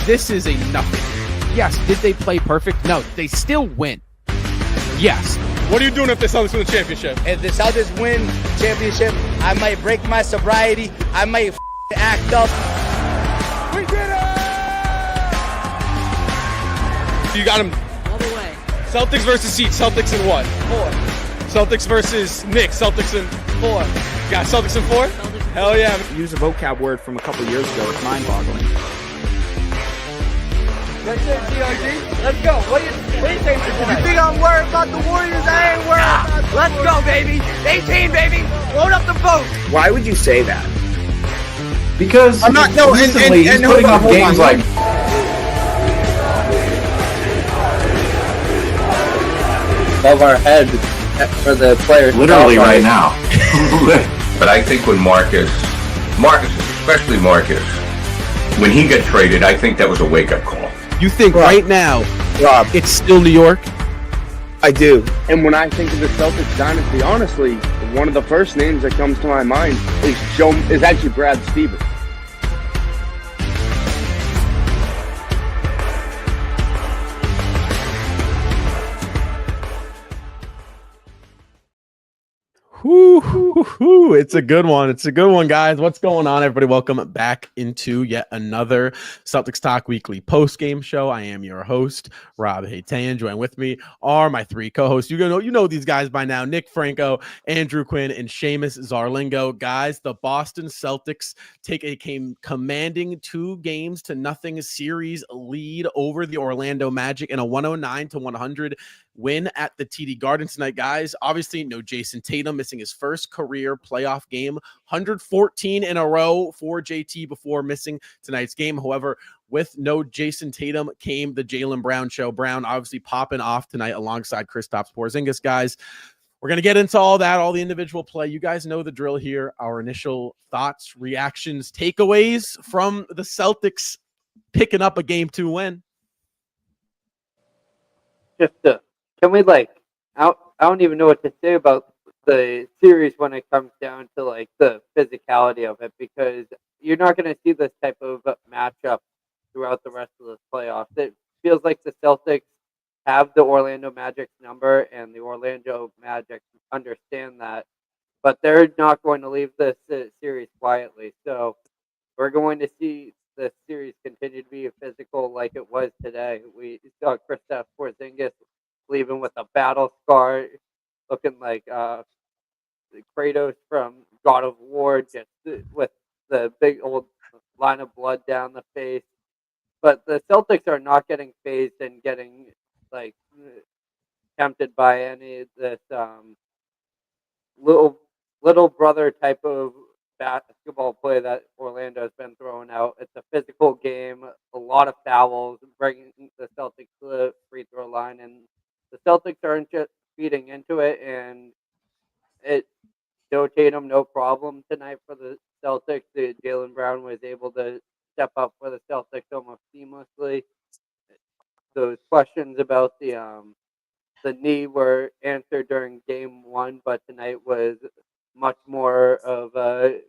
this is a nothing. Yes, did they play perfect? No, they still win. Yes. What are you doing if the Celtics win the championship? If the Celtics win championship, I might break my sobriety. I might act up. We did it! You got him. All the way. Celtics versus Heat. Celtics in what? 4. Celtics versus Knicks. Celtics in 4. You got Celtics in 4? Hell yeah. Use a vocab word from a couple years ago. It's mind-boggling. Let's go. What do you think tonight? You think I'm worried about the Warriors? I ain't worried about the Let's go, baby. 18, baby. Load up the boat. Why would you say that? Because I'm not. No, recently he's putting up games like. Above our head for the players. Literally right now. But I think when Marcus, especially Marcus, when he got traded, I think that was a wake-up call. You think right now, Rob, it's still New York? I do. And when I think of the Celtics dynasty, honestly, one of the first names that comes to my mind is actually Brad Stevens. It's a good one. It's a good one, guys. What's going on, everybody? Welcome back into yet another Celtics Talk Weekly post-game show. I am your host, Rob Haytayan. Join with me are my three co-hosts. You know these guys by now: Nick, Franco, Andrew Quinn, and Seamus Zarlingo. Guys, the Boston Celtics take a commanding 2-0 series lead over the Orlando Magic in a 109-100 win at the TD Garden tonight, guys. Obviously, no Jayson Tatum, missing his first career playoff game, 114 in a row for JT before missing tonight's game. However, with no Jayson Tatum came the Jaylen Brown show. Brown obviously popping off tonight alongside Kristaps Porzingis, guys. We're going to get into all that, all the individual play. You guys know the drill here. Our initial thoughts, reactions, takeaways from the Celtics picking up a Game 2 win. Can we I don't even know what to say about the series when it comes down to the physicality of it, because you're not going to see this type of matchup throughout the rest of the playoffs. It feels like the Celtics have the Orlando Magic's number, and the Orlando Magic understand that, but they're not going to leave this series quietly. So we're going to see the series continue to be physical like it was today. We saw Kristaps Porzingis leaving with a battle scar, looking like Kratos from God of War, just with the big old line of blood down the face. But the Celtics are not getting phased and getting tempted by any of this little brother type of basketball play that Orlando has been throwing out. It's a physical game, a lot of fouls, bringing the Celtics to the free throw line, and the Celtics aren't just feeding into it, and no Tatum, no problem tonight for the Celtics. Jaylen Brown was able to step up for the Celtics almost seamlessly. Those questions about the knee were answered during Game 1, but tonight was much more of a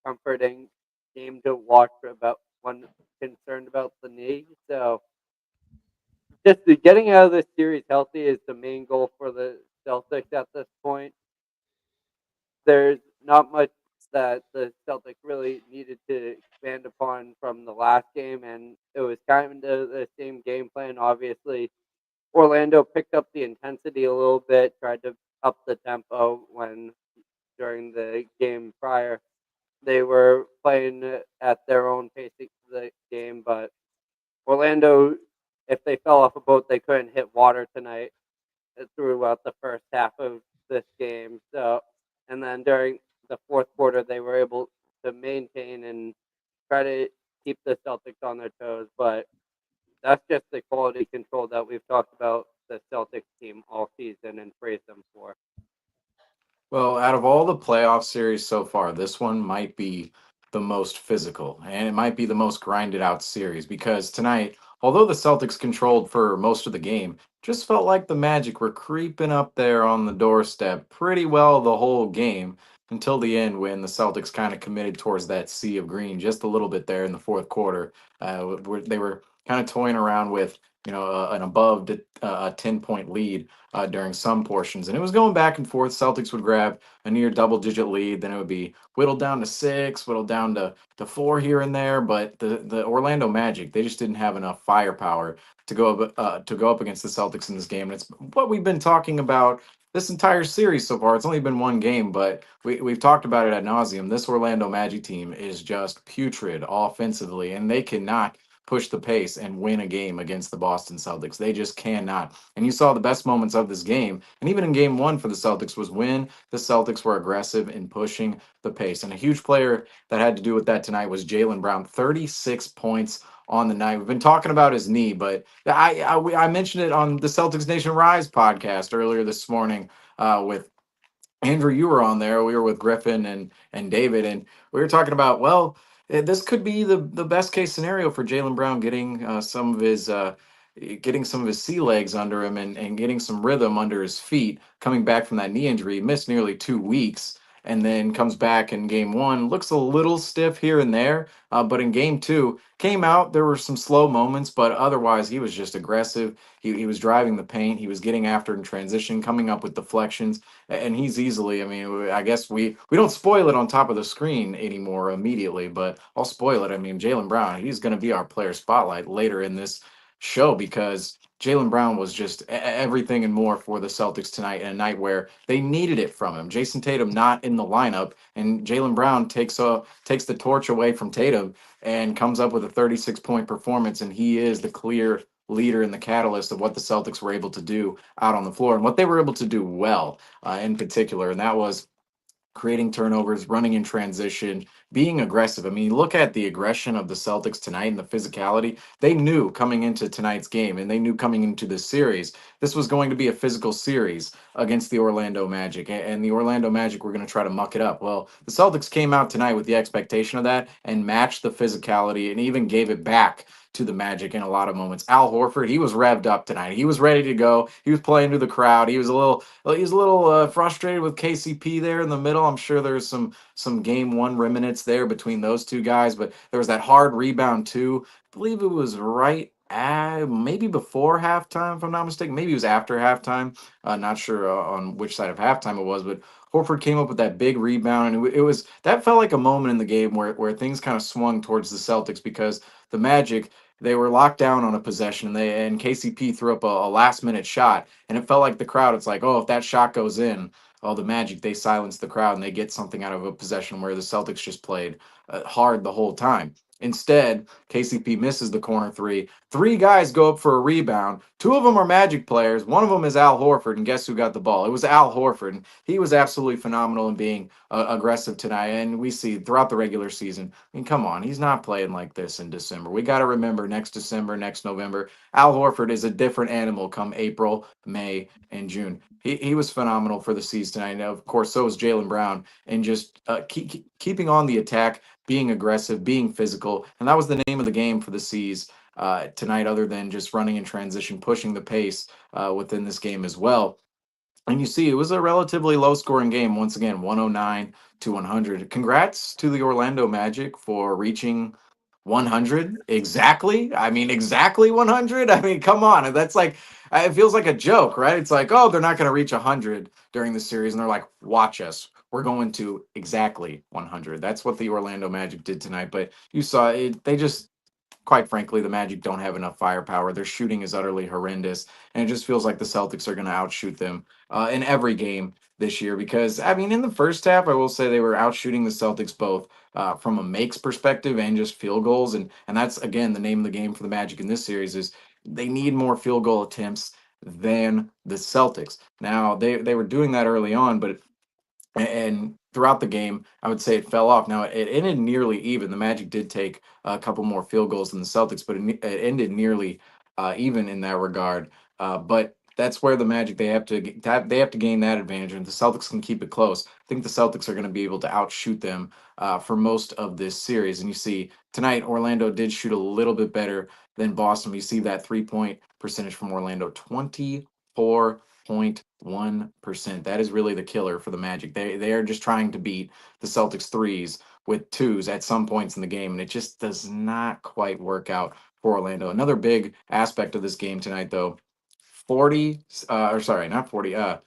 comforting game to watch about when concerned about the knee. So just getting out of this series healthy is the main goal for the Celtics at this point. There's not much that the Celtics really needed to expand upon from the last game, and it was kind of the same game plan. Obviously, Orlando picked up the intensity a little bit, tried to up the tempo when during the game prior they were playing at their own pace of the game, but Orlando, if they fell off a boat, they couldn't hit water tonight throughout the first half of this game. So, and then during the fourth quarter, they were able to maintain and try to keep the Celtics on their toes. But that's just the quality control that we've talked about the Celtics team all season and praised them for. Well, out of all the playoff series so far, this one might be the most physical, and it might be the most grinded out series, because tonight, although the Celtics controlled for most of the game, just felt like the Magic were creeping up there on the doorstep pretty well the whole game. until the end when the Celtics kind of committed towards that sea of green just a little bit there in the fourth quarter. They were kind of toying around with an above a 10-point lead during some portions, and it was going back and forth. Celtics would grab a near double-digit lead, then it would be whittled down to 6, whittled down to 4 here and there. But the Orlando Magic, they just didn't have enough firepower to go up against the Celtics in this game. And it's what we've been talking about this entire series so far. It's only been one game, but we've talked about it ad nauseum. This Orlando Magic team is just putrid offensively, and they cannot push the pace and win a game against the Boston Celtics. They just cannot. And you saw the best moments of this game, and even in game one for the Celtics, was when the Celtics were aggressive in pushing the pace. And a huge player that had to do with that tonight was Jaylen Brown, 36 points on the night. We've been talking about his knee, but I mentioned it on the Celtics Nation Rise podcast earlier this morning with Andrew. You were on there. We were with Griffin and David, and we were talking about, well, this could be the best case scenario for Jaylen Brown getting some of his sea legs under him and getting some rhythm under his feet, coming back from that knee injury. He missed nearly 2 weeks and then comes back in game one, looks a little stiff here and there, but in game two, came out. There were some slow moments, but otherwise he was just aggressive. He was driving the paint. He was getting after in transition, coming up with deflections, and he's easily, I mean, I guess we don't spoil it on top of the screen anymore immediately, but I'll spoil it. I mean, Jaylen Brown, he's going to be our player spotlight later in this show because Jaylen Brown was just everything and more for the Celtics tonight, in a night where they needed it from him. Jayson Tatum not in the lineup, and Jaylen Brown takes the torch away from Tatum and comes up with a 36-point performance, and he is the clear leader and the catalyst of what the Celtics were able to do out on the floor and what they were able to do well in particular, and that was creating turnovers, running in transition, being aggressive. I mean, look at the aggression of the Celtics tonight and the physicality. They knew coming into tonight's game, and they knew coming into this series, this was going to be a physical series against the Orlando Magic. And the Orlando Magic were going to try to muck it up. Well, the Celtics came out tonight with the expectation of that and matched the physicality and even gave it back to the Magic in a lot of moments. Al Horford, he was revved up tonight. He was ready to go. He was playing to the crowd. He was a little frustrated with KCP there in the middle. I'm sure there's some game one remnants there between those two guys, but there was that hard rebound too. I believe it was right at maybe before halftime, if I'm not mistaken. Maybe it was after halftime. Not sure on which side of halftime it was, but Horford came up with that big rebound, and it was that felt like a moment in the game where things kind of swung towards the Celtics because the Magic, they were locked down on a possession, and KCP threw up a last minute shot, and it felt like the crowd. It's like, oh, if that shot goes in, oh, the Magic, they silence the crowd and they get something out of a possession where the Celtics just played hard the whole time. Instead, KCP misses the corner three. 3 guys go up for a rebound. 2 of them are Magic players. One of them is Al Horford, and guess who got the ball? It was Al Horford, and he was absolutely phenomenal in being aggressive tonight. And we see throughout the regular season, I mean, come on, he's not playing like this in December. We got to remember next December, next November, Al Horford is a different animal come April, May, and June. He was phenomenal for the C's tonight. And of course, so was Jaylen Brown, and just keeping on the attack, being aggressive, being physical. And that was the name of the game for the C's tonight, other than just running in transition, pushing the pace within this game as well. And you see, it was a relatively low scoring game. Once again, 109 to 100. Congrats to the Orlando Magic for reaching 100 exactly. I mean, exactly 100. I mean, come on. That's like, it feels like a joke, right? It's like, oh, they're not going to reach 100 during the series. And they're like, watch us. We're going to exactly 100. That's what the Orlando Magic did tonight. But you saw it. They just, quite frankly, the Magic don't have enough firepower. Their shooting is utterly horrendous. And it just feels like the Celtics are going to outshoot them in every game this year. Because, I mean, in the first half, I will say they were outshooting the Celtics both from a makes perspective and just field goals. And that's, again, the name of the game for the Magic in this series is they need more field goal attempts than the Celtics. Now, they were doing that early on, but and throughout the game, I would say it fell off. Now, it ended nearly even. The Magic did take a couple more field goals than the Celtics, but it ended nearly even in that regard. But that's where the Magic, they have to gain that advantage, and the Celtics can keep it close. I think the Celtics are going to be able to outshoot them for most of this series. And you see tonight, Orlando did shoot a little bit better than Boston. You see that 3-point percentage from Orlando, 24 0.1%. That is really the killer for the Magic. They are just trying to beat the Celtics threes with twos at some points in the game, and it just does not quite work out for Orlando. Another big aspect of this game tonight, though, 40, or sorry, not 40, the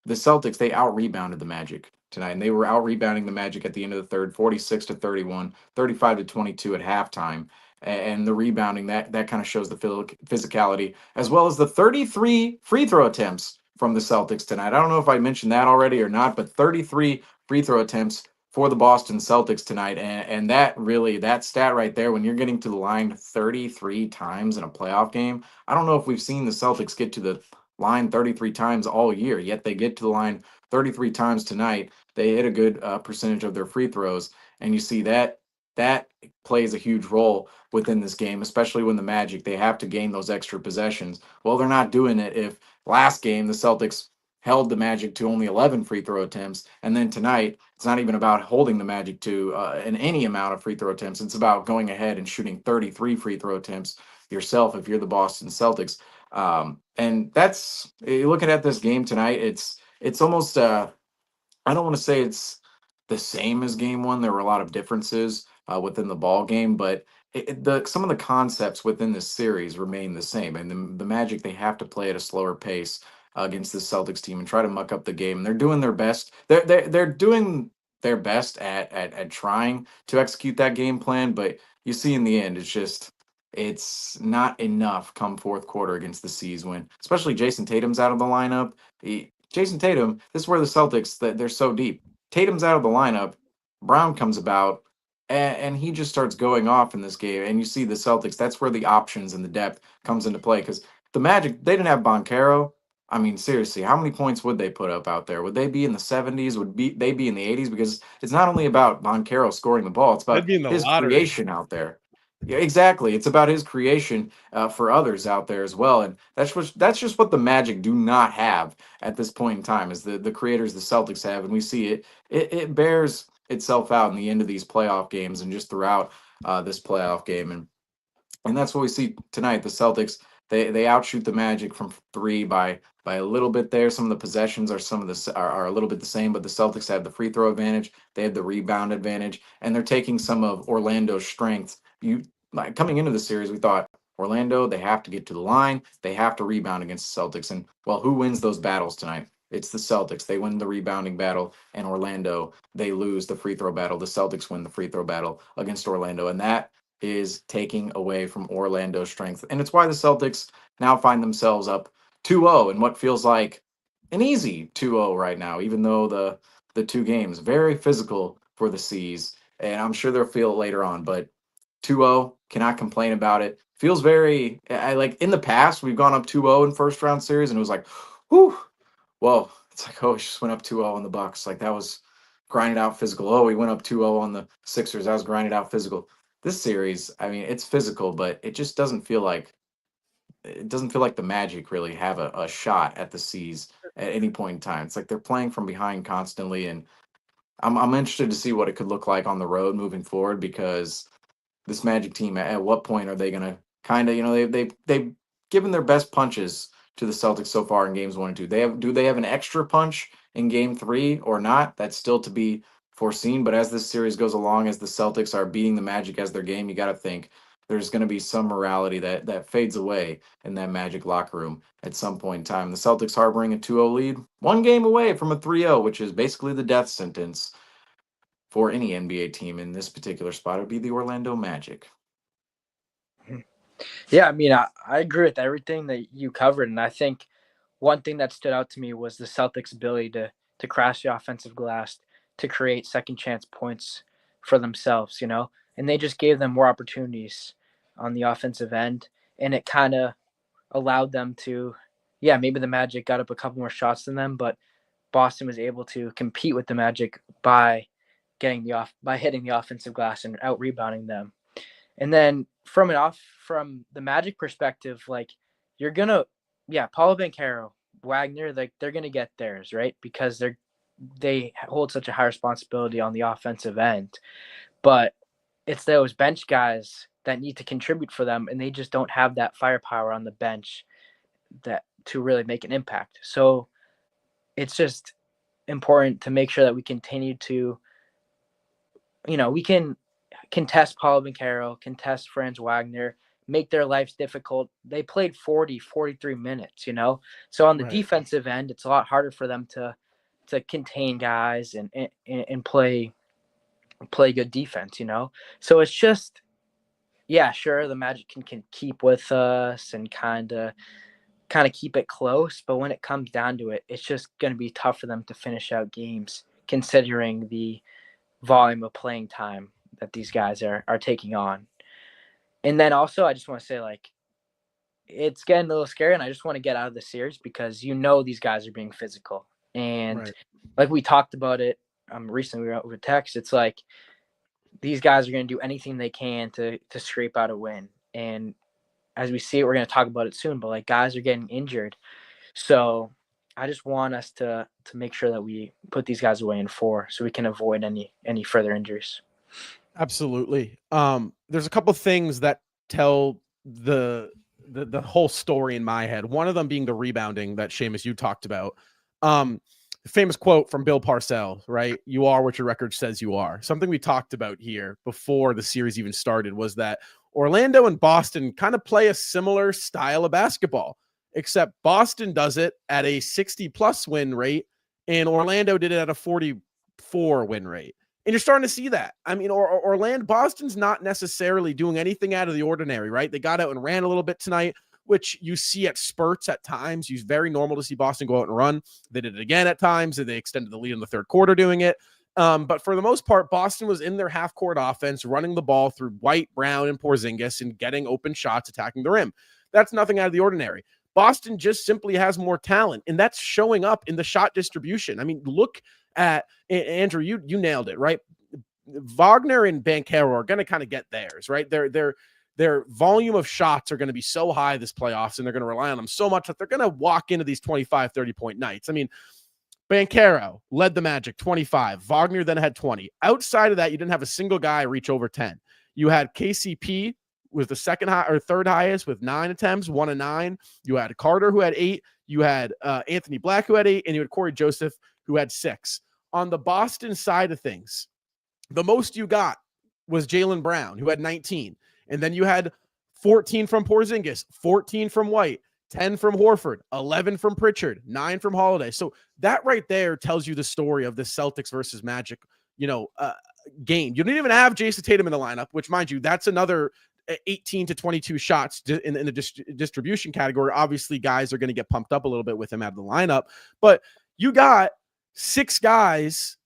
Celtics, they out rebounded the Magic tonight, and they were out rebounding the Magic at the end of the third, 46 to 31, 35 to 22 at halftime. And the rebounding, that kind of shows the physicality, as well as the 33 free throw attempts from the Celtics tonight. I don't know if I mentioned that already or not, but 33 free throw attempts for the Boston Celtics tonight. And that really, that stat right there, when you're getting to the line 33 times in a playoff game, I don't know if we've seen the Celtics get to the line 33 times all year, yet they get to the line 33 times tonight. They hit a good percentage of their free throws, and you see that plays a huge role within this game, especially when the Magic, they have to gain those extra possessions. Well, they're not doing it if last game the Celtics held the Magic to only 11 free throw attempts, and then tonight it's not even about holding the Magic to in any amount of free throw attempts. It's about going ahead and shooting 33 free throw attempts yourself if you're the Boston Celtics. And that's, looking at this game tonight, it's almost I don't want to say it's the same as game one. There were a lot of differences within the ball game, but some of the concepts within this series remain the same. And the Magic, they have to play at a slower pace against the Celtics team and try to muck up the game. And they're doing their best. They're doing their best at trying to execute that game plan, but you see in the end, it's not enough come fourth quarter against the Seas when, especially Jayson Tatum's out of the lineup. Jayson Tatum, this is where the Celtics, they're so deep. Tatum's out of the lineup. Brown comes about, and he just starts going off in this game. And you see the Celtics, that's where the options and the depth comes into play. Because the Magic, they didn't have Boncaro. I mean, seriously, how many points would they put up out there? Would they be in the 70s? They be in the 80s? Because it's not only about Boncaro scoring the ball, it's about They'd be in the his lottery. creation out there. Yeah, exactly. It's about his creation for others out there as well, and that's just what the Magic do not have at this point in time. Is the creators the Celtics have, and we see it bears itself out in the end of these playoff games and just throughout this playoff game, and that's what we see tonight. The Celtics, they outshoot the Magic from three by a little bit there. Some of the possessions are a little bit the same, but the Celtics have the free throw advantage. They have the rebound advantage, and they're taking some of Orlando's strengths. Coming into the series, we thought Orlando, they have to get to the line, they have to rebound against the Celtics, and well, who wins those battles tonight? It's the Celtics. They win the rebounding battle, and Orlando, they lose the free throw battle. The Celtics win the free throw battle against Orlando, and that is taking away from Orlando's strength. And it's why the Celtics now find themselves up 2-0 in what feels like an easy 2-0 right now, even though the two games very physical for the Seas, and I'm sure they'll feel it later on, but 2-0, cannot complain about it. Feels very, I like, in the past we've gone up 2-0 in first round series and it was like, whew, whoa, it's like, oh, we just went up 2-0 on the Bucks. Like, that was grinded out physical. Oh, we went up 2-0 on the Sixers. That was grinded out physical. This series, I mean, it's physical, but it just doesn't feel like the Magic really have a shot at the Seas at any point in time. It's like they're playing from behind constantly, and I'm interested to see what it could look like on the road moving forward, because this Magic team, at what point are they going to kind of, they've given their best punches to the Celtics so far in games 1 and 2. Do they have an extra punch in game 3 or not? That's still to be foreseen. But as this series goes along, as the Celtics are beating the Magic as their game, you got to think there's going to be some morality that fades away in that Magic locker room at some point in time. The Celtics harboring a 2-0 lead, one game away from a 3-0, which is basically the death sentence for any NBA team in this particular spot. It would be the Orlando Magic. Yeah, I mean, I agree with everything that you covered, and I think one thing that stood out to me was the Celtics' ability to crash the offensive glass, to create second chance points for themselves, and they just gave them more opportunities on the offensive end, and it kind of allowed them to, maybe the Magic got up a couple more shots than them, but Boston was able to compete with the Magic by hitting the offensive glass and out rebounding them. And then from the Magic perspective, like, you're gonna, Paulo Banchero, Wagner, like, they're gonna get theirs, right? Because they hold such a high responsibility on the offensive end. But it's those bench guys that need to contribute for them, and they just don't have that firepower on the bench that to really make an impact. So it's just important to make sure that we continue to, we can contest Paulo Banchero, contest Franz Wagner, make their lives difficult. They played 43 minutes, So on the defensive end, it's a lot harder for them to contain guys and play good defense, So it's just, yeah, sure, the Magic can keep with us and kind of keep it close, but when it comes down to it, it's just going to be tough for them to finish out games considering the volume of playing time that these guys are taking on. And then also, I just want to say, like, it's getting a little scary, and I just want to get out of the series because these guys are being physical. And like we talked about it recently, we were over text, it's like these guys are going to do anything they can to scrape out a win. And as we see it, we're going to talk about it soon, but like guys are getting injured. So I just want us to make sure that we put these guys away in 4 so we can avoid any further injuries. Absolutely. There's a couple things that tell the whole story in my head. One of them being the rebounding that Seamus, you talked about. Famous quote from Bill Parcells, right? You are what your record says you are. Something we talked about here before the series even started was that Orlando and Boston kind of play a similar style of basketball, except Boston does it at a 60+ win rate and Orlando did it at a 44 win rate. And you're starting to see that. I mean, Boston's not necessarily doing anything out of the ordinary, right? They got out and ran a little bit tonight, which you see at spurts at times. It's very normal to see Boston go out and run. They did it again at times, and they extended the lead in the third quarter doing it. But for the most part, Boston was in their half-court offense, running the ball through White, Brown, and Porzingis and getting open shots, attacking the rim. That's nothing out of the ordinary. Boston just simply has more talent, and that's showing up in the shot distribution. I mean, look at Andrew, you nailed it, right? Wagner and Banchero are going to kind of get theirs, right? Their volume of shots are going to be so high this playoffs, and they're going to rely on them so much that they're going to walk into these 25, 30-point nights. I mean, Banchero led the Magic 25. Wagner then had 20. Outside of that, you didn't have a single guy reach over 10. You had KCP was the second high or third highest with 9 attempts, 1 of 9. You had Carter who had 8. You had Anthony Black who had 8, and you had Corey Joseph who had 6. On the Boston side of things, the most you got was Jaylen Brown who had 19. And then you had 14 from Porzingis, 14 from White, 10 from Horford, 11 from Pritchard, 9 from Holiday. So that right there tells you the story of the Celtics versus Magic, game. You didn't even have Jayson Tatum in the lineup, which, mind you, that's another 18 to 22 shots in the distribution category. Obviously, guys are going to get pumped up a little bit with him out of the lineup, but you got 6 guys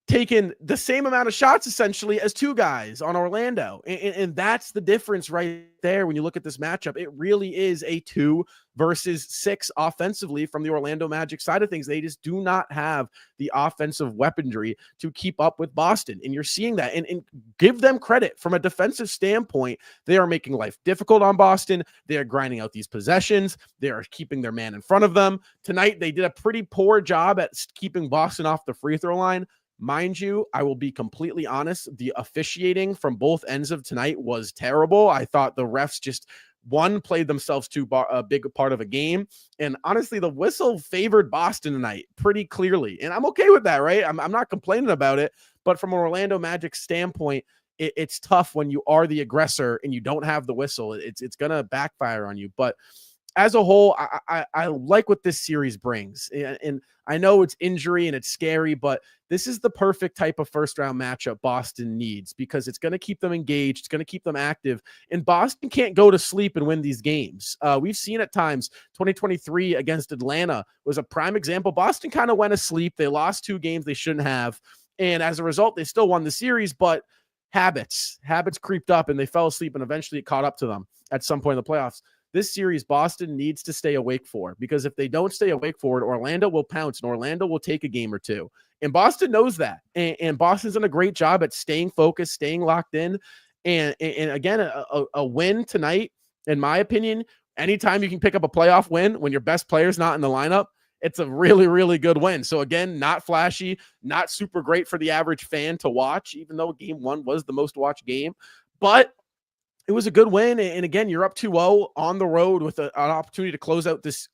taking the same amount of shots essentially as 2 guys on Orlando. And that's the difference right there. When you look at this matchup, it really is a 2 versus 6 offensively from the Orlando Magic side of things. They just do not have the offensive weaponry to keep up with Boston. And you're seeing that, and give them credit from a defensive standpoint. They are making life difficult on Boston. They are grinding out these possessions. They are keeping their man in front of them. Tonight, they did a pretty poor job at keeping Boston off the free throw line. Mind you, I will be completely honest. The officiating from both ends of tonight was terrible. I thought the refs just, played themselves too a big part of a game. And honestly, the whistle favored Boston tonight pretty clearly. And I'm okay with that, right? I'm not complaining about it. But from an Orlando Magic standpoint, it's tough when you are the aggressor and you don't have the whistle. It's going to backfire on you. But as a whole, I like what this series brings. And I know it's injury and it's scary, but this is the perfect type of first-round matchup Boston needs, because it's going to keep them engaged. It's going to keep them active. And Boston can't go to sleep and win these games. We've seen at times, 2023 against Atlanta was a prime example. Boston kind of went asleep. They lost 2 games they shouldn't have. And as a result, they still won the series, but habits creeped up and they fell asleep, and eventually it caught up to them at some point in the playoffs. This series, Boston needs to stay awake for, because if they don't stay awake for it, Orlando will pounce and Orlando will take a game or 2. And Boston knows that. And Boston's done a great job at staying focused, staying locked in. And again, a win tonight, in my opinion, anytime you can pick up a playoff win when your best player's not in the lineup, it's a really, really good win. So again, not flashy, not super great for the average fan to watch, even though game 1 was the most watched game. But it was a good win. And again, you're up 2-0 on the road with an opportunity to close out this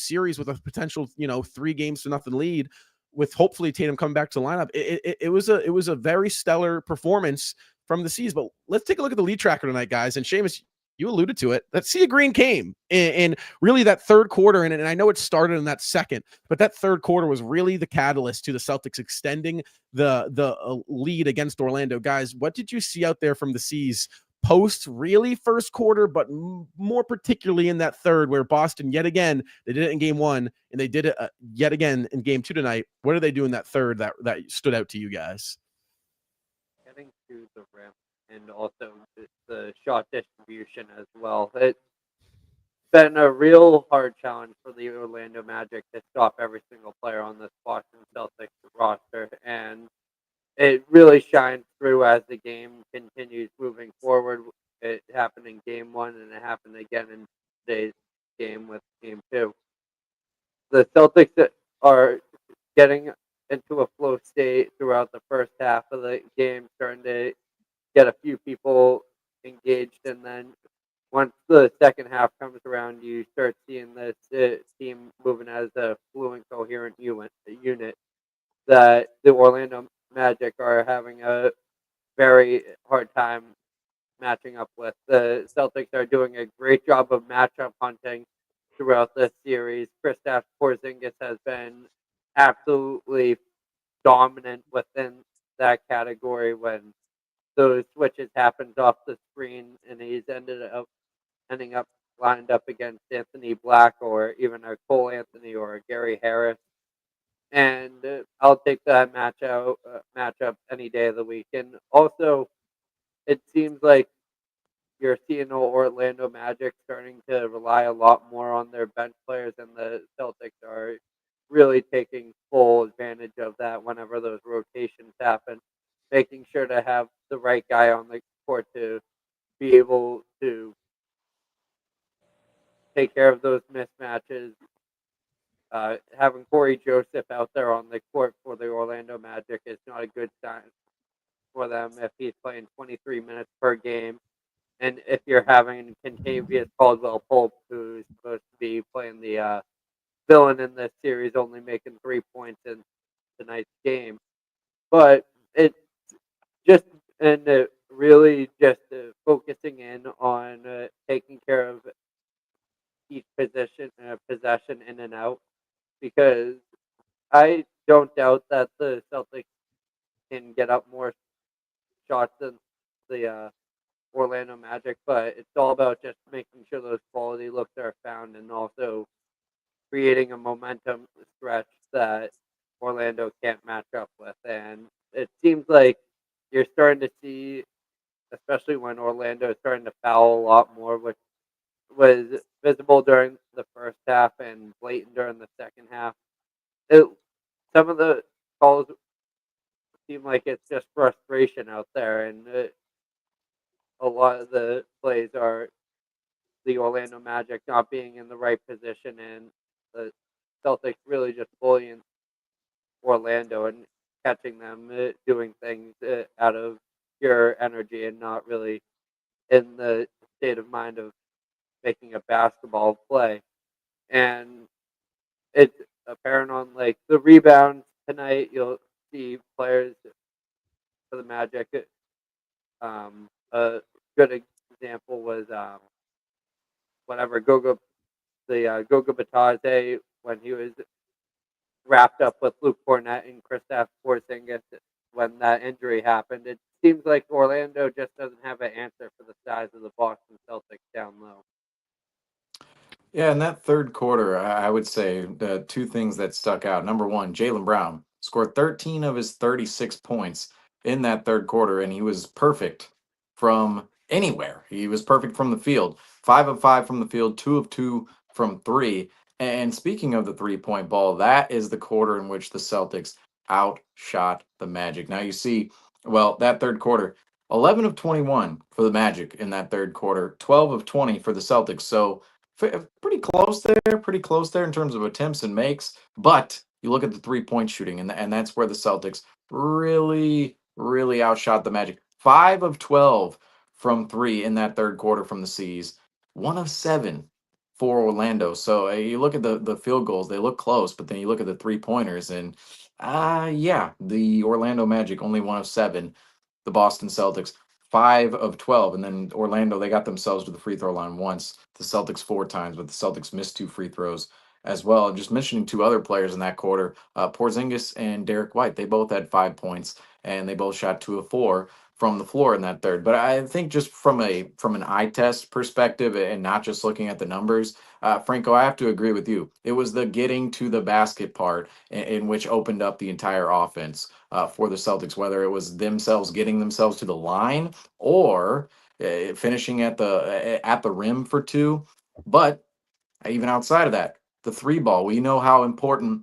series with a potential, 3-0 lead, with hopefully Tatum coming back to the lineup. It was a very stellar performance from the C's. But let's take a look at the lead tracker tonight, guys. And Seamus, you alluded to it. That Sea of Green came in really that third quarter, and I know it started in that second, but that third quarter was really the catalyst to the Celtics extending the lead against Orlando. Guys, what did you see out there from the C's post really first quarter, but more particularly in that third, where Boston yet again, they did it in game 1 and they did it yet again in game 2 tonight? What are they doing that third that stood out to you guys? Getting to the rim and also the shot distribution as well. It's been a real hard challenge for the Orlando Magic to stop every single player on this Boston Celtics roster, and it really shines through as the game continues moving forward. It happened in game 1, and it happened again in today's game with game 2. The Celtics are getting into a flow state throughout the first half of the game, starting to get a few people engaged, and then once the second half comes around, you start seeing this team moving as a fluent, coherent unit that the Orlando Magic are having a very hard time matching up with. The Celtics are doing a great job of matchup hunting throughout this series. Kristaps Porzingis has been absolutely dominant within that category when those switches happened off the screen, and he's ending up lined up against Anthony Black or even a Cole Anthony or a Gary Harris. And I'll take that matchup any day of the week. And also, it seems like you're seeing the Orlando Magic starting to rely a lot more on their bench players, and the Celtics are really taking full advantage of that whenever those rotations happen, making sure to have the right guy on the court to be able to take care of those mismatches. Having Corey Joseph out there on the court for the Orlando Magic is not a good sign for them if he's playing 23 minutes per game. And if you're having Kentavious Caldwell-Pope, who's supposed to be playing the villain in this series, only making 3 points in tonight's game. But it's just really just focusing in on taking care of each possession in and out, because I don't doubt that the Celtics can get up more shots than the Orlando Magic, but it's all about just making sure those quality looks are found and also creating a momentum stretch that Orlando can't match up with. And it seems like you're starting to see, especially when Orlando is starting to foul a lot more, which was visible during the first half and blatant during the second half. Some of the calls seem like it's just frustration out there, and a lot of the plays are the Orlando Magic not being in the right position, and the Celtics really just bullying Orlando and catching them doing things out of pure energy and not really in the state of mind of making a basketball play. And it's apparent on like the rebounds tonight. You'll see players for the Magic. A good example was Goga Batadze, when he was wrapped up with Luke Cornett and Kristaps Porzingis when that injury happened. It seems like Orlando just doesn't have an answer for the size of the Boston Celtics down low. Yeah, in that third quarter, I would say the two things that stuck out. Number one, Jaylen Brown scored 13 of his 36 points in that third quarter, and he was perfect from anywhere. He was perfect from the field. 5 of 5 from the field, 2 of 2 from 3. And speaking of the three-point ball, that is the quarter in which the Celtics outshot the Magic. Now you see, well, that third quarter, 11 of 21 for the Magic in that third quarter, 12 of 20 for the Celtics. So pretty close there in terms of attempts and makes. But you look at the three-point shooting, and that's where the Celtics really outshot the Magic. 5 of 12 from three in that third quarter from the C's, 1 of 7 for Orlando. So you look at the field goals, they look close, but then you look at the 3-pointers, and yeah, the Orlando Magic only 1 of 7. The Boston Celtics 5 of 12, and then Orlando, they got themselves to the free throw line once. The Celtics 4 times, but the Celtics missed 2 free throws as well. And just mentioning 2 other players in that quarter, Porzingis and Derek White, they both had 5 points, and they both shot 2 of 4 from the floor in that third. But I think just from an eye test perspective and not just looking at the numbers, Franco, I have to agree with you. It was the getting to the basket part in which opened up the entire offense for the Celtics, whether it was themselves getting themselves to the line or finishing at the rim for 2. But even outside of that, the 3 ball, we know how important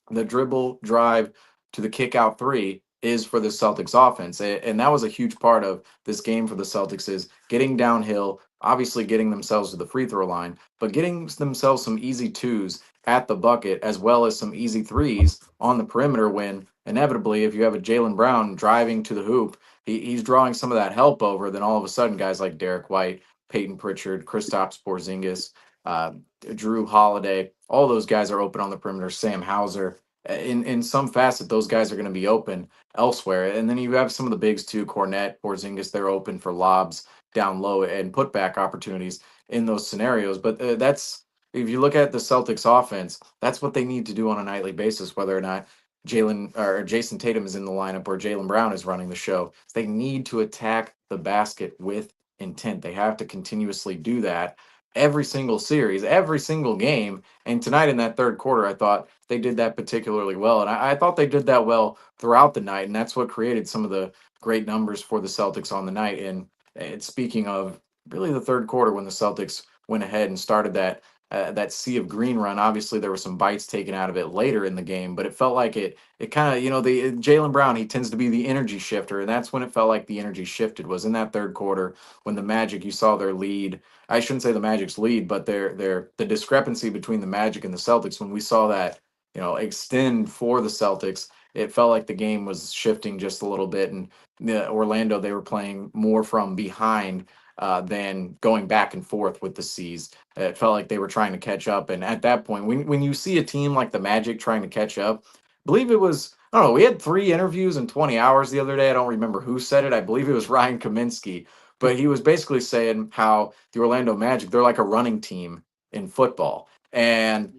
the dribble drive to the kick out 3 is for the Celtics offense. And that was a huge part of this game for the Celtics, is getting downhill, obviously getting themselves to the free throw line, but getting themselves some easy 2s at the bucket, as well as some easy 3s on the perimeter, when inevitably, if you have a Jaylen Brown driving to the hoop, he's drawing some of that help over. Then all of a sudden, guys like Derek White, Peyton Pritchard, Kristaps Porzingis, uh, Drew Holiday, all those guys are open on the perimeter. Sam Hauser, in some facet, those guys are going to be open elsewhere. And then you have some of the bigs too, Cornette, Porzingis, they're open for lobs down low and putback opportunities in those scenarios. But that's, if you look at the Celtics offense, that's what they need to do on a nightly basis, whether or not Jalen or Jayson Tatum is in the lineup or Jaylen Brown is running the show. They need to attack the basket with intent. They have to continuously do that every single series, every single game. And tonight in that third quarter, I thought they did that particularly well. And I thought they did that well throughout the night. And that's what created some of the great numbers for the Celtics on the night. And speaking of really the third quarter, when the Celtics went ahead and started that sea of green run, obviously there were some bites taken out of it later in the game, but it felt like it kind of, the Jaylen Brown, he tends to be the energy shifter. And that's when it felt like the energy shifted, was in that third quarter when the Magic, you saw their lead. I shouldn't say the Magic's lead, but the discrepancy between the Magic and the Celtics, when we saw that, extend for the Celtics, it felt like the game was shifting just a little bit. And Orlando, they were playing more from behind than going back and forth with the C's. It felt like they were trying to catch up. And at that point, when you see a team like the Magic trying to catch up, I believe it was, I don't know, we had 3 interviews in 20 hours the other day. I don't remember who said it. I believe it was Ryan Kaminsky, but he was basically saying how the Orlando Magic, they're like a running team in football. And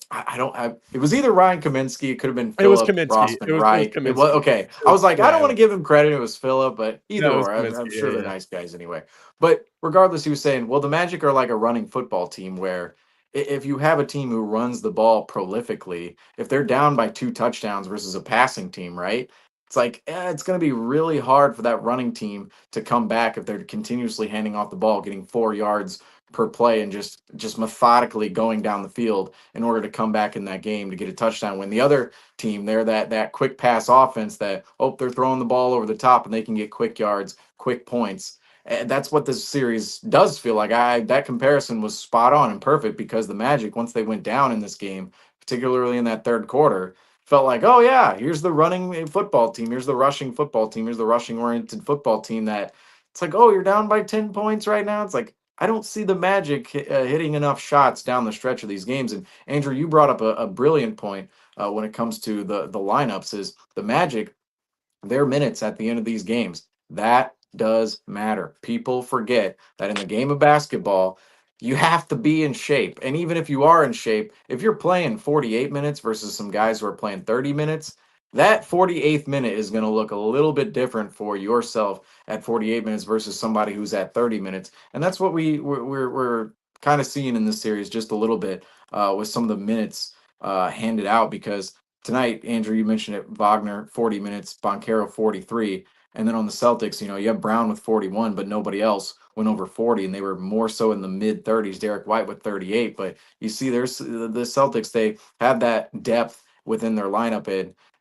I don't have, it was either Ryan Kaminsky, it could have been It was Philip Kaminsky. Rossman, It was right? It was Kaminsky. okay. I was like, I don't Yeah, want to give him credit. It was Philip, but either no, it was or, I'm Kaminsky. sure they're Yeah. nice guys anyway. But regardless, he was saying, well, the Magic are like a running football team where if you have a team who runs the ball prolifically, if they're down by 2 touchdowns versus a passing team, right? It's like, it's going to be really hard for that running team to come back if they're continuously handing off the ball, getting 4 yards per play, and just methodically going down the field in order to come back in that game to get a touchdown. When the other team, they're that quick pass offense that, they're throwing the ball over the top and they can get quick yards, quick points. And that's what this series does feel like. That comparison was spot on and perfect, because the Magic, once they went down in this game, particularly in that third quarter, felt like, oh yeah, here's the running football team, here's the rushing football team, here's the rushing oriented football team. That it's like, oh, you're down by 10 points right now. It's like, I don't see the Magic hitting enough shots down the stretch of these games. And Andrew, you brought up a brilliant point when it comes to the lineups. Is the Magic, their minutes at the end of these games, that does matter. People forget that in the game of basketball, you have to be in shape. And even if you are in shape, if you're playing 48 minutes versus some guys who are playing 30 minutes, that 48th minute is going to look a little bit different for yourself at 48 minutes versus somebody who's at 30 minutes. And that's what we're kind of seeing in this series, just a little bit with some of the minutes handed out. Because tonight, Andrew, you mentioned it, Wagner 40 minutes, Boncaro 43, and then on the Celtics, you have Brown with 41, but nobody else went over 40, and they were more so in the mid 30s. Derek White with 38, but you see, there's the Celtics. They have that depth within their lineup,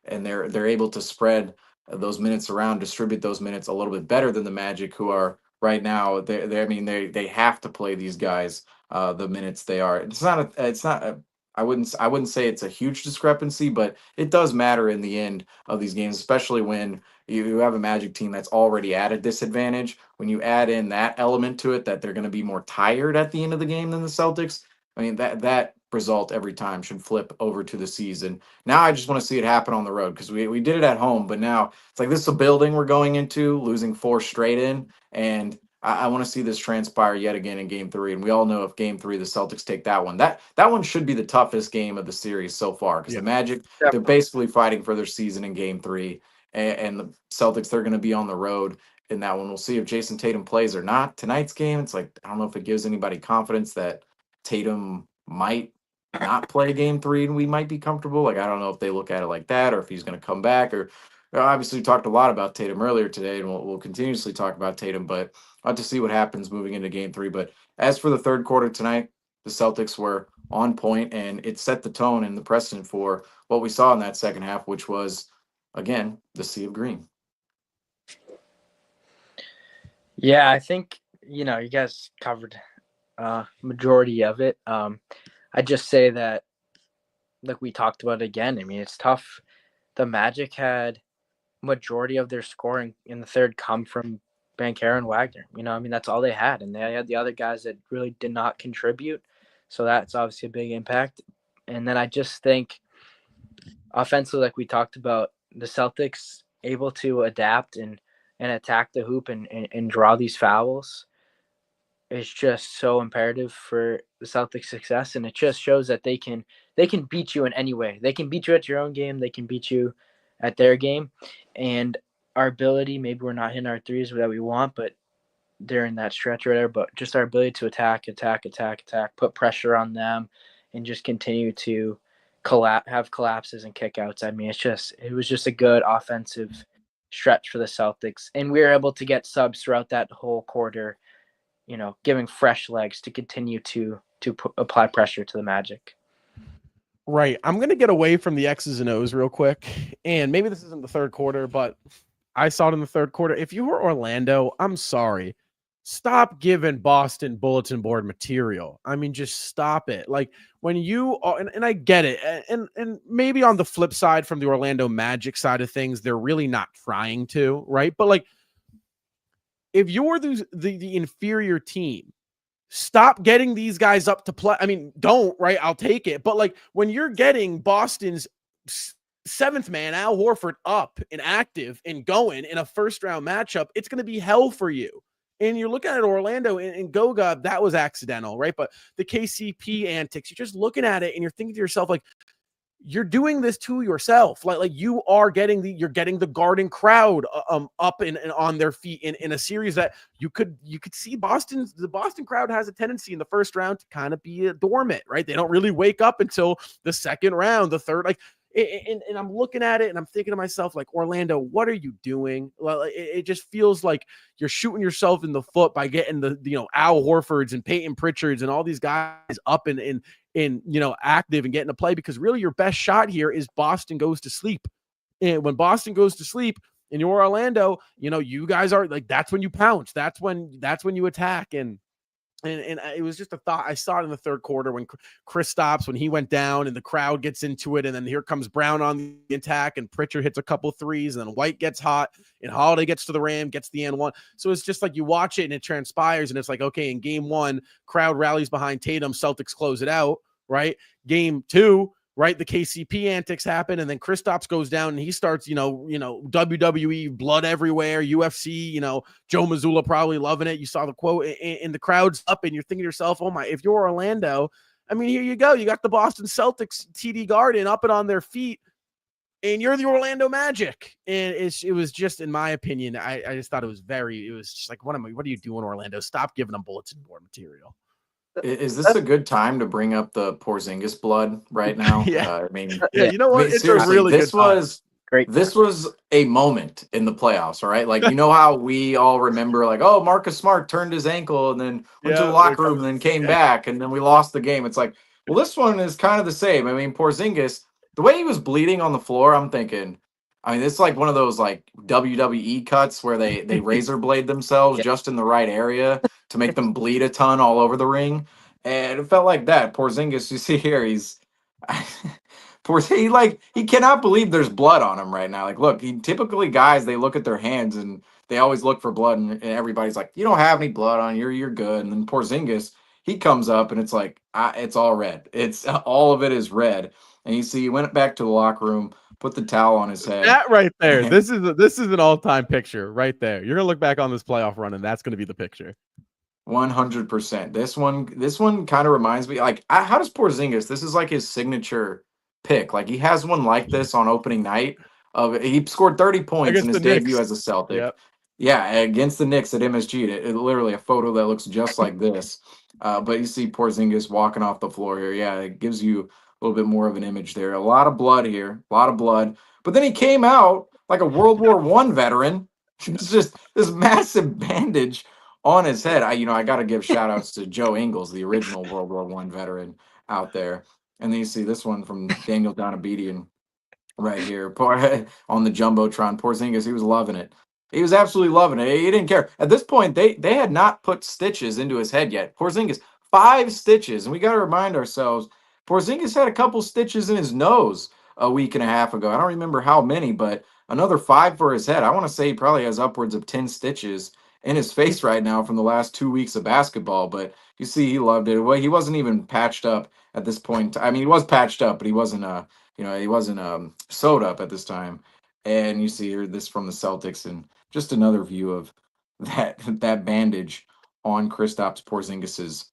and they're able to spread those minutes around, distribute those minutes a little bit better than the Magic, who are right now. I mean, they have to play these guys the minutes they are. It's not I wouldn't say it's a huge discrepancy, but it does matter in the end of these games, especially when you have a Magic team that's already at a disadvantage. When you add in that element to it, that they're going to be more tired at the end of the game than the Celtics. I mean, that result every time should flip over to the season. Now I just want to see it happen on the road because we did it at home, but now it's like this is a building we're going into, losing 4 straight in, and I want to see this transpire yet again in Game 3. And we all know if Game 3 the Celtics take that one, that one should be the toughest game of the series so far because the Magic they're basically fighting for their season in Game 3, and the Celtics they're going to be on the road in that one. We'll see if Jayson Tatum plays or not. Tonight's game, it's like I don't know if it gives anybody confidence that Tatum might not play Game 3 and we might be comfortable. Like I don't know if they look at it like that or if he's going to come back. Or obviously we talked a lot about Tatum earlier today, and we'll continuously talk about Tatum, but I'll have to see what happens moving into Game 3. But as for the third quarter tonight, the Celtics were on point, and it set the tone and the precedent for what we saw in that second half, which was again the sea of green. Yeah, I think you guys covered majority of it. I just say that, like we talked about again, I mean, it's tough. The Magic had majority of their scoring in the third come from Banchero and Wagner. I mean, that's all they had. And they had the other guys that really did not contribute. So that's obviously a big impact. And then I just think offensively, like we talked about, the Celtics able to adapt and attack the hoop and draw these fouls is just so imperative for the Celtics' success, and it just shows that they can beat you in any way. They can beat you at your own game. They can beat you at their game, and our ability, maybe we're not hitting our threes that we want, but during that stretch or whatever, but just our ability to attack, put pressure on them, and just continue to have collapses and kickouts. I mean, it was just a good offensive stretch for the Celtics, and we were able to get subs throughout that whole quarter, giving fresh legs to continue to apply pressure to the Magic. Right. I'm going to get away from the X's and O's real quick. And maybe this isn't the third quarter, but I saw it in the third quarter. If you were Orlando, I'm sorry. Stop giving Boston bulletin board material. I mean, just stop it. Like when you are, and I get it. And maybe on the flip side from the Orlando Magic side of things, they're really not trying to, right? But like, if you're the inferior team, stop getting these guys up to play. I mean, don't, right? I'll take it. But like when you're getting Boston's seventh man, Al Horford, up and active and going in a first round matchup, it's going to be hell for you. And you're looking at Orlando and Goga, that was accidental, right? But the KCP antics, you're just looking at it and you're thinking to yourself, like, you're doing this to yourself. Like you are getting you're getting the Garden crowd up and on their feet in a series that you could see the Boston crowd has a tendency in the first round to kind of be dormant, right? They don't really wake up until the second round, the third, like, and I'm looking at it and I'm thinking to myself, like, Orlando, what are you doing? Well, it just feels like you're shooting yourself in the foot by getting the Al Horfords and Peyton Pritchards and all these guys up and active and getting to play, because really your best shot here is Boston goes to sleep. And when Boston goes to sleep and you're Orlando, you guys are like, that's when you pounce. That's when you attack. And it was just a thought. I saw it in the third quarter when Kristaps, when he went down and the crowd gets into it. And then here comes Brown on the attack and Pritchard hits a couple threes and then White gets hot and Holiday gets to the rim, gets the N1. So it's just like you watch it and it transpires. And it's like, okay, in game one, crowd rallies behind Tatum, Celtics close it out, right? Game two, right, the KCP antics happen, and then Kristaps goes down and he starts, WWE, blood everywhere, UFC, Joe Mazzulla probably loving it. You saw the quote, and the crowd's up, and you're thinking to yourself, oh my, if you're Orlando, I mean, here you go. You got the Boston Celtics TD Garden up and on their feet, and you're the Orlando Magic. And it was just, in my opinion, I just thought it was just like, what are you doing, Orlando? Stop giving them bulletin board material. Is this a good time to bring up the Porzingis blood right now? Yeah. I mean, you know what? It's a really this good time. was great. This was a moment in the playoffs, all right? Like, how we all remember, like, oh, Marcus Smart turned his ankle and then went to the locker room and then came back and then we lost the game. It's like, well, this one is kind of the same. I mean, Porzingis, the way he was bleeding on the floor, I'm thinking, it's like one of those like WWE cuts where they razor blade themselves just in the right area to make them bleed a ton all over the ring. And it felt like that. Porzingis, you see here, he's Poor he cannot believe there's blood on him right now. Like, look, typically guys they look at their hands and they always look for blood, and everybody's like, you don't have any blood on you, you're good. And then Porzingis, he comes up and it's like, it's all red. It's all of it is red. And you see, he went back to the locker room, put the towel on his head. That right there. This is an all-time picture right there. You're gonna look back on this playoff run, and that's gonna be the picture. 100%. This one kind of reminds me like how does Porzingis? This is like his signature pick. Like he has one like this on opening night. He scored 30 points Against in his the Knicks. debut as a Celtic. Yep. Yeah, against the Knicks at MSG. It literally a photo that looks just like this. But you see Porzingis walking off the floor here. Yeah, it gives you a little bit more of an image there. A lot of blood here, a lot of blood. But then he came out like a World War I veteran. It's just this massive bandage on his head. I got to give shout outs to Joe Ingles, the original World War I veteran out there. And then you see this one from Daniel Donabedian right here on the Jumbotron. Porzingis, he was loving it. He was absolutely loving it. He didn't care. At this point, they had not put stitches into his head yet. Porzingis, 5 stitches. And we got to remind ourselves, Porzingis had a couple stitches in his nose a week and a half ago. I don't remember how many, but another 5 for his head. I want to say he probably has upwards of 10 stitches in his face right now from the last 2 weeks of basketball. But you see, he loved it. Well, he wasn't even patched up at this point. I mean, he was patched up, but he wasn't he wasn't sewed up at this time. And you see here this from the Celtics, and just another view of that bandage on Kristaps Porzingis's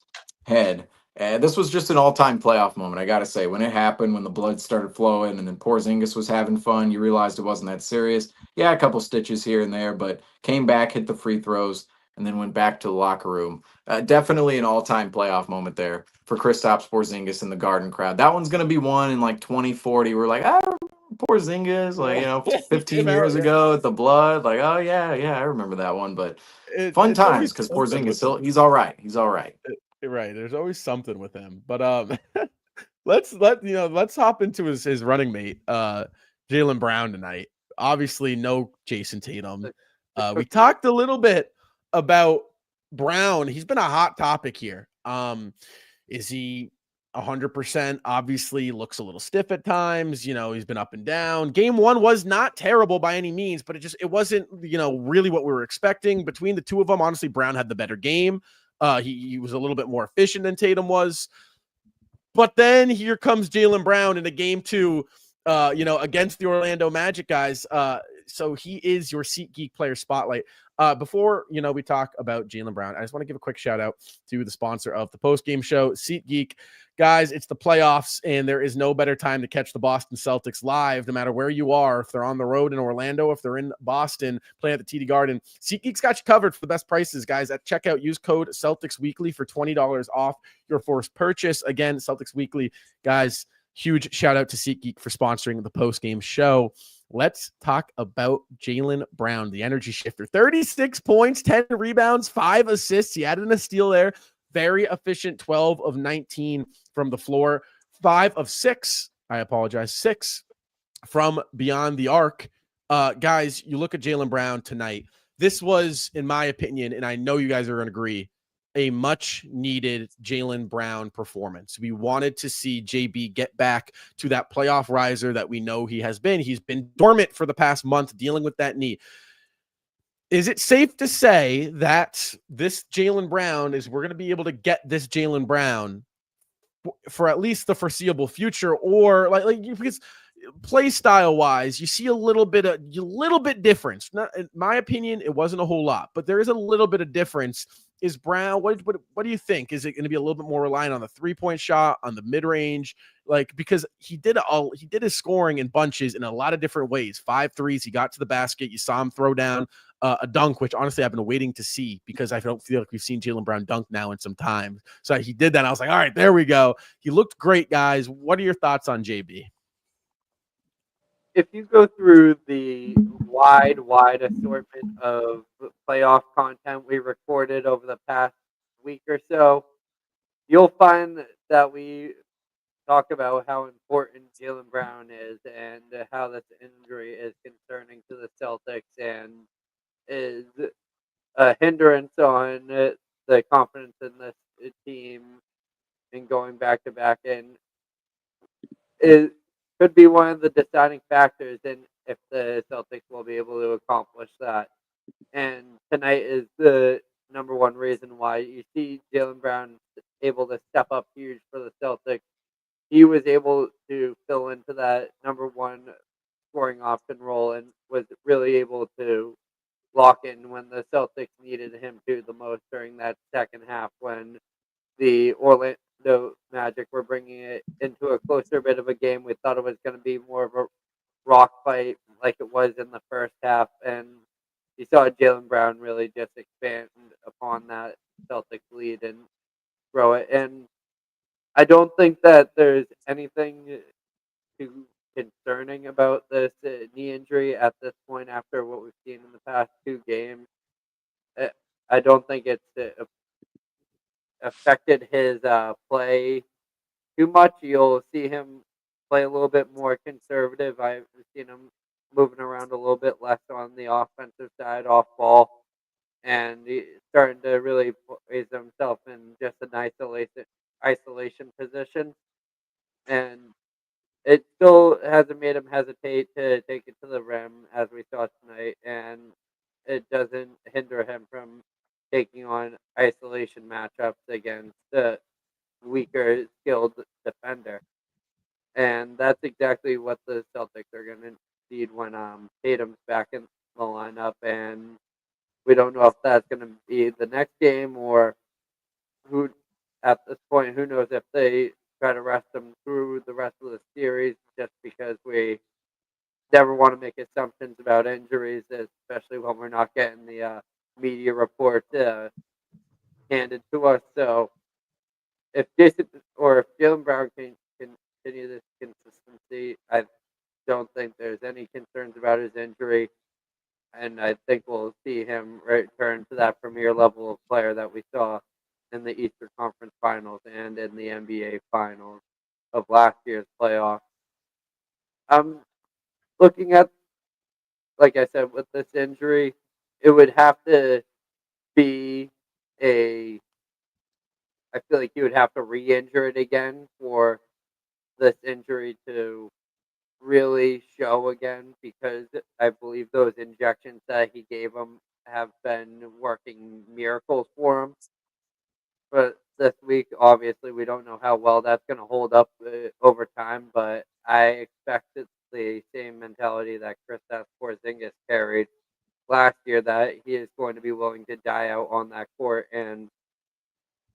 head. And this was just an all-time playoff moment, I gotta say. When it happened, when the blood started flowing, and then Porzingis was having fun, you realized it wasn't that serious. Yeah, a couple stitches here and there, but came back, hit the free throws, and then went back to the locker room. Definitely an all-time playoff moment there for Kristaps Porzingis in the Garden crowd. That one's gonna be one in like 2040. We're like, Porzingis, like 15 years ago with the blood. Like, oh yeah, I remember that one. But fun times because Porzingis, he's all right. He's all right. Right. There's always something with him. But let's hop into his running mate, Jaylen Brown tonight. Obviously, no Jayson Tatum. We talked a little bit about Brown. He's been a hot topic here. Is he 100%? Obviously, looks a little stiff at times. He's been up and down. Game 1 was not terrible by any means, but it wasn't, really what we were expecting. Between the two of them, honestly, Brown had the better game. He was a little bit more efficient than Tatum was. But then here comes Jaylen Brown in a game 2, against the Orlando Magic guys. So he is your SeatGeek player spotlight. Before, we talk about Jaylen Brown, I just want to give a quick shout out to the sponsor of the postgame show, SeatGeek. Guys, it's the playoffs, and there is no better time to catch the Boston Celtics live, no matter where you are. If they're on the road in Orlando, if they're in Boston, playing at the TD Garden, SeatGeek's got you covered for the best prices, guys. At checkout, use code Celtics Weekly for $20 off your first purchase. Again, Celtics Weekly, guys. Huge shout out to SeatGeek for sponsoring the postgame show. Let's talk about Jaylen Brown, the energy shifter. 36 points, 10 rebounds, 5 assists. He added a steal there. Very efficient, 12 of 19 from the floor, 5 of 6. 6 from beyond the arc. Guys, you look at Jaylen Brown tonight. This was, in my opinion, and I know you guys are going to agree, a much-needed Jaylen Brown performance. We wanted to see JB get back to that playoff riser that we know he has been. He's been dormant for the past month dealing with that knee. Is it safe to say that this Jaylen Brown we're going to be able to get this Jaylen Brown for at least the foreseeable future, or because play style wise, you see a little bit difference. Not, in my opinion, it wasn't a whole lot, but there is a little bit of difference. Is Brown, what do you think? Is it going to be a little bit more reliant on the 3-point shot, on the mid-range? Because he did his scoring in bunches in a lot of different ways. 5 threes, he got to the basket. You saw him throw down a dunk, which honestly I've been waiting to see because I don't feel like we've seen Jaylen Brown dunk now in some time. So he did that. And I was like, all right, there we go. He looked great, guys. What are your thoughts on JB? If you go through the wide assortment of playoff content we recorded over the past week or so, you'll find that we talk about how important Jaylen Brown is and how this injury is concerning to the Celtics and is a hindrance on the confidence in this team and going back to back. And is could be one of the deciding factors in if the Celtics will be able to accomplish that. And tonight is the number one reason why you see Jaylen Brown able to step up huge for the Celtics. He was able to fill into that number one scoring option role and was really able to lock in when the Celtics needed him to the most during that second half when the Orlando Magic were bringing it into a closer bit of a game. We thought it was going to be more of a rock fight like it was in the first half, and you saw Jaylen Brown really just expand upon that Celtics lead and grow it. And I don't think that there's anything too concerning about this knee injury at this point after what we've seen in the past two games. Uh, I don't think it's affected his play too much. You'll see him play a little bit more conservative. I've seen him moving around a little bit less on the offensive side, off ball, and he's starting to really place himself in just an isolation position. And it still hasn't made him hesitate to take it to the rim as we saw tonight, and it doesn't hinder him from taking on isolation matchups against the weaker skilled defender. And that's exactly what the Celtics are going to need when Tatum's back in the lineup. And we don't know if that's going to be the next game or who. At this point, who knows if they try to rest him through the rest of the series? Just because we never want to make assumptions about injuries, especially when we're not getting the media report handed to us. So if Jason or if Jaylen Brown can continue this consistency, I don't think there's any concerns about his injury, and I think we'll see him return to that premier level of player that we saw in the Eastern Conference Finals and in the NBA Finals of last year's playoffs. I'm looking at, like I said, with this injury, it would have to be a. I feel like you would have to re-injure it again for this injury to really show again because I believe those injections that he gave him have been working miracles for him. But this week, obviously, we don't know how well that's going to hold up over time, but I expect it's the same mentality that Kristaps Porzingis carried last year, that he is going to be willing to die out on that court and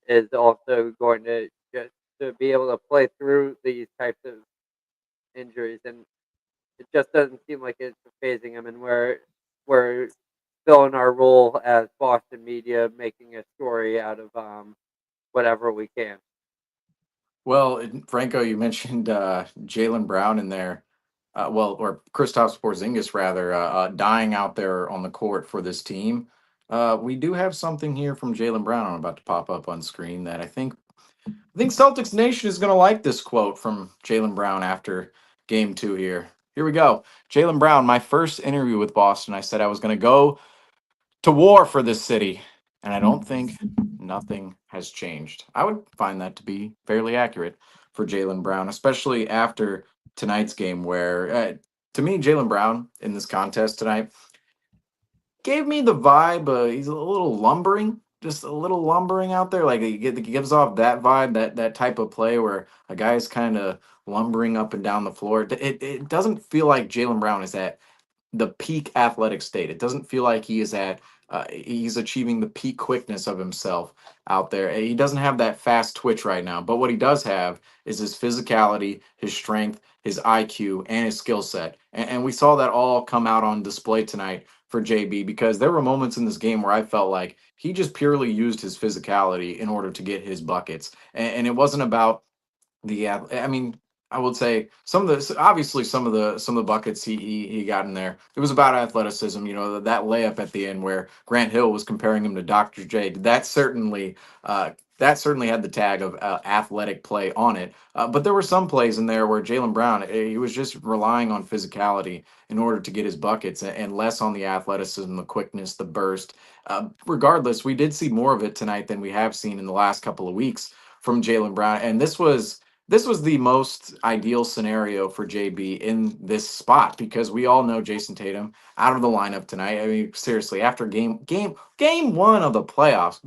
is also going to just to be able to play through these types of injuries, and it just doesn't seem like it's phasing him. And we're still in our role as Boston media, making a story out of whatever we can. Well, Franco, you mentioned Jaylen Brown in there. Or Kristaps Porzingis rather, dying out there on the court for this team. We do have something here from Jaylen Brown. I'm about to pop up on screen that I think Celtics Nation is going to like this quote from Jaylen Brown after game 2 here. Here we go. Jaylen Brown, my first interview with Boston, I said I was going to go to war for this city, and I don't think nothing has changed. I would find that to be fairly accurate for Jaylen Brown, especially after tonight's game where, to me, Jaylen Brown in this contest tonight gave me the vibe. He's a little lumbering, just a little lumbering out there. Like he gives off that vibe, that type of play where a guy's kind of lumbering up and down the floor. It doesn't feel like Jaylen Brown is at the peak athletic state. It doesn't feel like he is at he's achieving the peak quickness of himself out there. He doesn't have that fast twitch right now, but what he does have is his physicality, his strength, his IQ, and his skill set. And we saw that all come out on display tonight for JB, because there were moments in this game where I felt like he just purely used his physicality in order to get his buckets. And it wasn't about I mean, I would say obviously some of the buckets he got in there. It was about athleticism. You know, that layup at the end where Grant Hill was comparing him to Dr. J. That certainly had the tag of athletic play on it. But there were some plays in there where Jaylen Brown, he was just relying on physicality in order to get his buckets, and less on the athleticism, the quickness, the burst. Regardless, we did see more of it tonight than we have seen in the last couple of weeks from Jaylen Brown, and this was this was the most ideal scenario for JB in this spot because we all know Jayson Tatum out of the lineup tonight. I mean, seriously, after game one of the playoffs,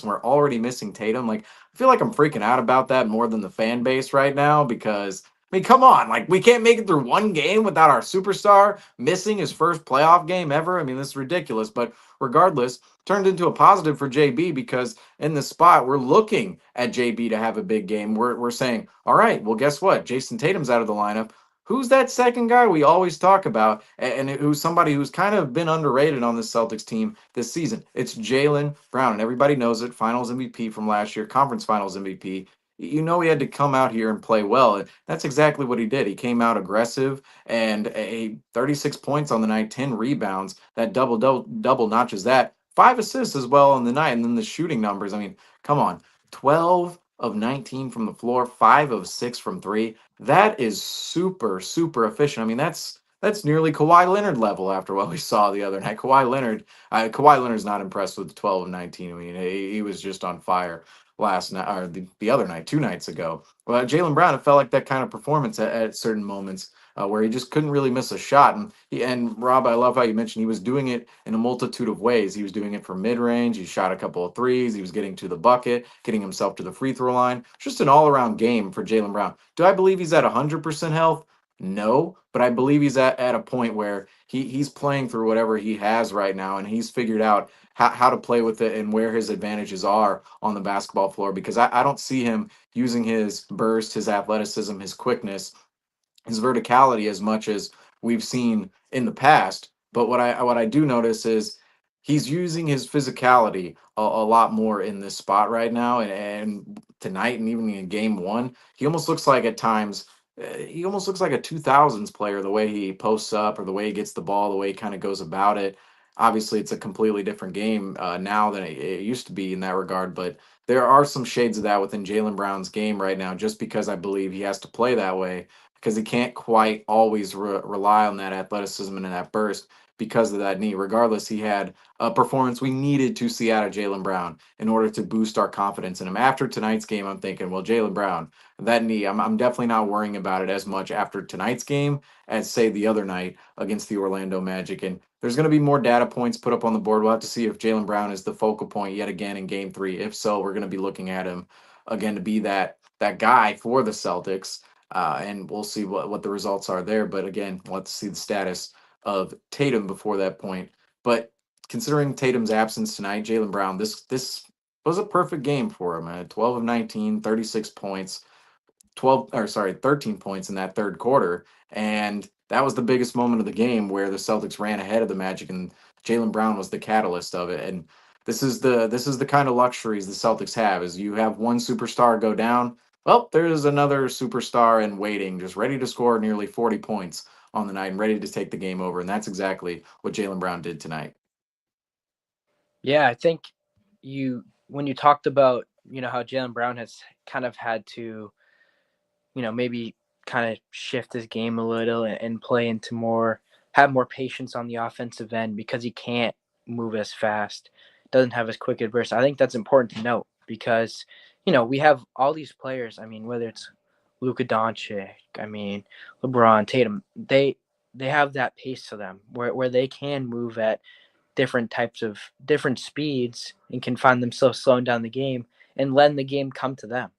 and we're already missing Tatum. Like, I feel like I'm freaking out about that more than the fan base right now because I mean, come on, like we can't make it through one game without our superstar missing his first playoff game ever. I mean, this is ridiculous. But regardless, turned into a positive for JB because in this spot, we're looking at JB to have a big game. We're saying, all right, well, guess what? Jayson Tatum's out of the lineup. Who's that second guy we always talk about and who's somebody who's kind of been underrated on the Celtics team this season? It's Jaylen Brown, and everybody knows it. Finals MVP from last year, conference finals MVP. You know he had to come out here and play well. And that's exactly what he did. He came out aggressive and 36 points on the night, 10 rebounds. That double notches that. 5 assists as well on the night. And then the shooting numbers. I mean, come on. 12 of 19 from the floor, 5 of 6 from 3. That is super, super efficient. I mean, that's nearly Kawhi Leonard level after what we saw the other night. Kawhi Leonard's not impressed with 12 of 19. I mean, he was just on fire last night or the other night, 2 nights ago. Well, Jaylen Brown, it felt like that kind of performance at certain moments where he just couldn't really miss a shot. And Rob, I love how you mentioned he was doing it in a multitude of ways. He was doing it from mid range. He shot a couple of threes. He was getting to the bucket, getting himself to the free throw line. Just an all around game for Jaylen Brown. Do I believe he's at 100% health? No, but I believe he's at a point where he's playing through whatever he has right now, and he's figured out how to play with it and where his advantages are on the basketball floor because I don't see him using his burst, his athleticism, his quickness, his verticality as much as we've seen in the past. But what I do notice is he's using his physicality a lot more in this spot right now, and tonight and even in game one, he almost looks like at times he almost looks like a 2000s player, the way he posts up or the way he gets the ball, the way he kind of goes about it. Obviously, it's a completely different game now than it used to be in that regard, but there are some shades of that within Jaylen Brown's game right now, just because I believe he has to play that way because he can't quite always rely on that athleticism and that burst because of that knee. Regardless, he had a performance we needed to see out of Jaylen Brown in order to boost our confidence in him. After tonight's game, I'm thinking, well, Jaylen Brown, that knee, I'm definitely not worrying about it as much after tonight's game as, say, the other night against the Orlando Magic. And there's going to be more data points put up on the board. We'll have to see if Jaylen Brown is the focal point yet again in game 3. If so, we're going to be looking at him again to be that guy for the Celtics. And we'll see what the results are there. But again, we'll have to see the status of Tatum before that point. But considering Tatum's absence tonight, Jaylen Brown, this was a perfect game for him. 12 of 19, 36 points, 13 points in that third quarter. And that was the biggest moment of the game where the Celtics ran ahead of the Magic and Jaylen Brown was the catalyst of it. And this is the kind of luxuries the Celtics have is you have one superstar go down. Well, there's another superstar in waiting, just ready to score nearly 40 points on the night and ready to take the game over. And that's exactly what Jaylen Brown did tonight. Yeah, I think when you talked about, how Jaylen Brown has kind of had to, maybe kind of shift his game a little and play into have more patience on the offensive end because he can't move as fast, doesn't have as quick a burst. I think that's important to note because, we have all these players. I mean, whether it's Luka Doncic, LeBron, Tatum, they have that pace to them where they can move at different speeds and can find themselves slowing down the game and letting the game come to them.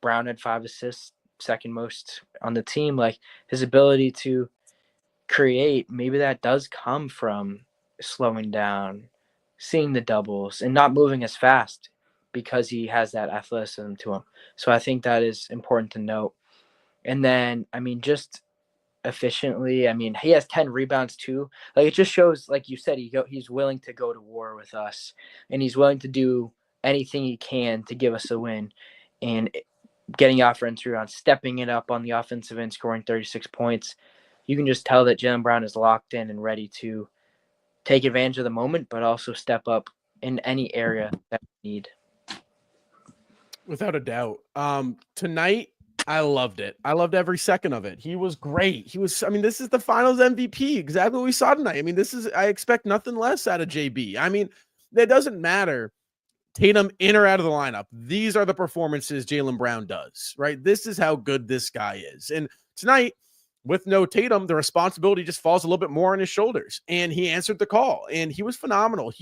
Brown had 5 assists, second most on the team. Like his ability to create, maybe that does come from slowing down, seeing the doubles, and not moving as fast because he has that athleticism to him. So I think that is important to note. And then, just efficiently, he has 10 rebounds too. Like it just shows, like you said, he's willing to go to war with us, and he's willing to do anything he can to give us a win. And getting offensive rebounds, stepping it up on the offensive end, scoring 36 points. You can just tell that Jaylen Brown is locked in and ready to take advantage of the moment, but also step up in any area that we need. Without a doubt. Tonight, I loved it. I loved every second of it. He was great. This is the finals MVP, exactly what we saw tonight. I expect nothing less out of JB. That doesn't matter Tatum in or out of the lineup. These are the performances Jaylen Brown does, right? This is how good this guy is. And tonight, with no Tatum, the responsibility just falls a little bit more on his shoulders. And he answered the call, and he was phenomenal.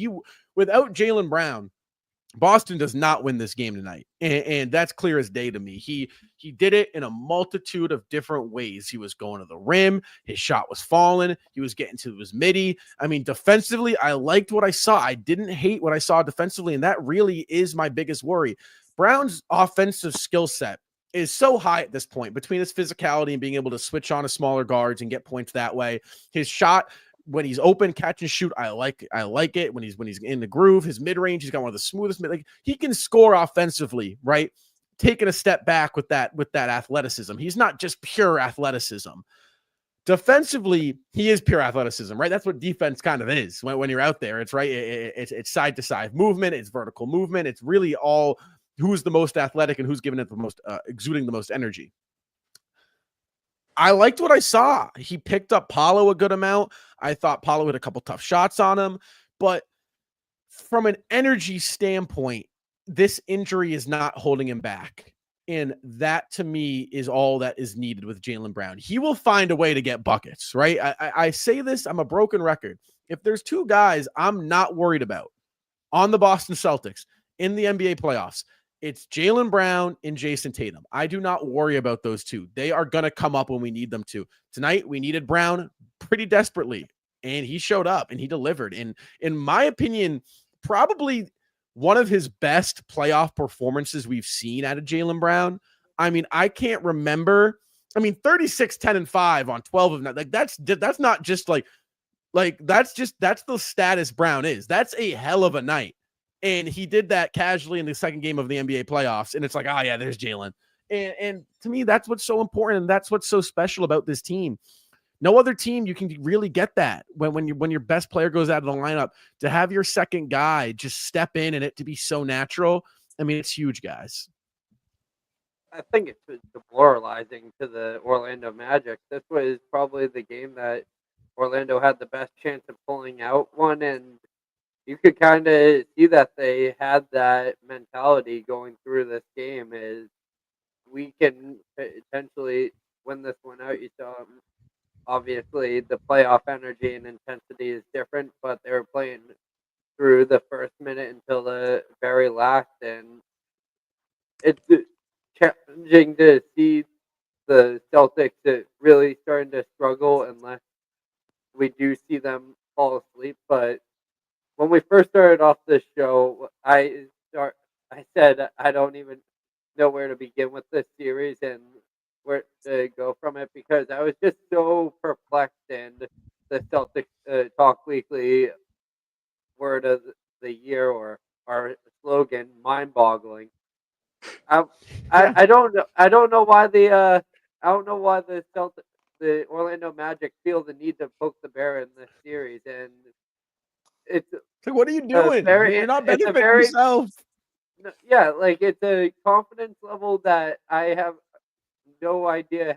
Without Jaylen Brown, Boston does not win this game tonight, and that's clear as day to me. He did it in a multitude of different ways. He was going to the rim. His shot was falling. He was getting to his midi. I mean, defensively, I liked what I saw. I didn't hate what I saw defensively, and that really is my biggest worry. Brown's offensive skill set is so high at this point between his physicality and being able to switch on to smaller guards and get points that way. His shot, when he's open, catch and shoot, I like it. When he's in the groove, his mid range, he's got one of the smoothest. Like, he can score offensively, right? Taking a step back with that athleticism. He's not just pure athleticism. Defensively, he is pure athleticism, right? That's what defense kind of is when you're out there. It's right. It's side to side movement. It's vertical movement. It's really all who's the most athletic and who's giving it the most, exuding the most energy. I liked what I saw. He picked up Paolo a good amount. I thought Paolo had a couple tough shots on him, but from an energy standpoint, this injury is not holding him back. And that, to me, is all that is needed with Jaylen Brown. He will find a way to get buckets, right? I say this, I'm a broken record. If there's two guys I'm not worried about on the Boston Celtics in the NBA playoffs, it's Jaylen Brown and Jayson Tatum. I do not worry about those two. They are going to come up when we need them to. Tonight, we needed Brown pretty desperately, and he showed up and he delivered. And in my opinion, probably one of his best playoff performances we've seen out of Jaylen Brown. I mean, I can't remember. I mean, 36, 10, and 5 on 12 of 9. Like, that's not just that's the status Brown is. That's a hell of a night. And he did that casually in the second game of the NBA playoffs. And it's like, oh, yeah, there's Jaylen. And to me, that's what's so important. And that's what's so special about this team. No other team, you can really get that when your best player goes out of the lineup, to have your second guy just step in and it to be so natural. I mean, it's huge, guys. I think it's demoralizing to the Orlando Magic. This was probably the game that Orlando had the best chance of pulling out one, and you could kind of see that they had that mentality going through this game. Is we can potentially win this one out. You saw, obviously, the playoff energy and intensity is different, but they were playing through the first minute until the very last, and it's challenging to see the Celtics really starting to struggle unless we do see them fall asleep. But when we first started off this show, I said I don't even know where to begin with this series and where to go from it, because I was just so perplexed, and the Celtics Talk Weekly word of the year, or our slogan, mind-boggling. I don't know why the Orlando Magic feel the need to poke the bear in this series, and it's like, what are you doing? You're not benefiting yourself. Yeah, like, it's a confidence level that I have no idea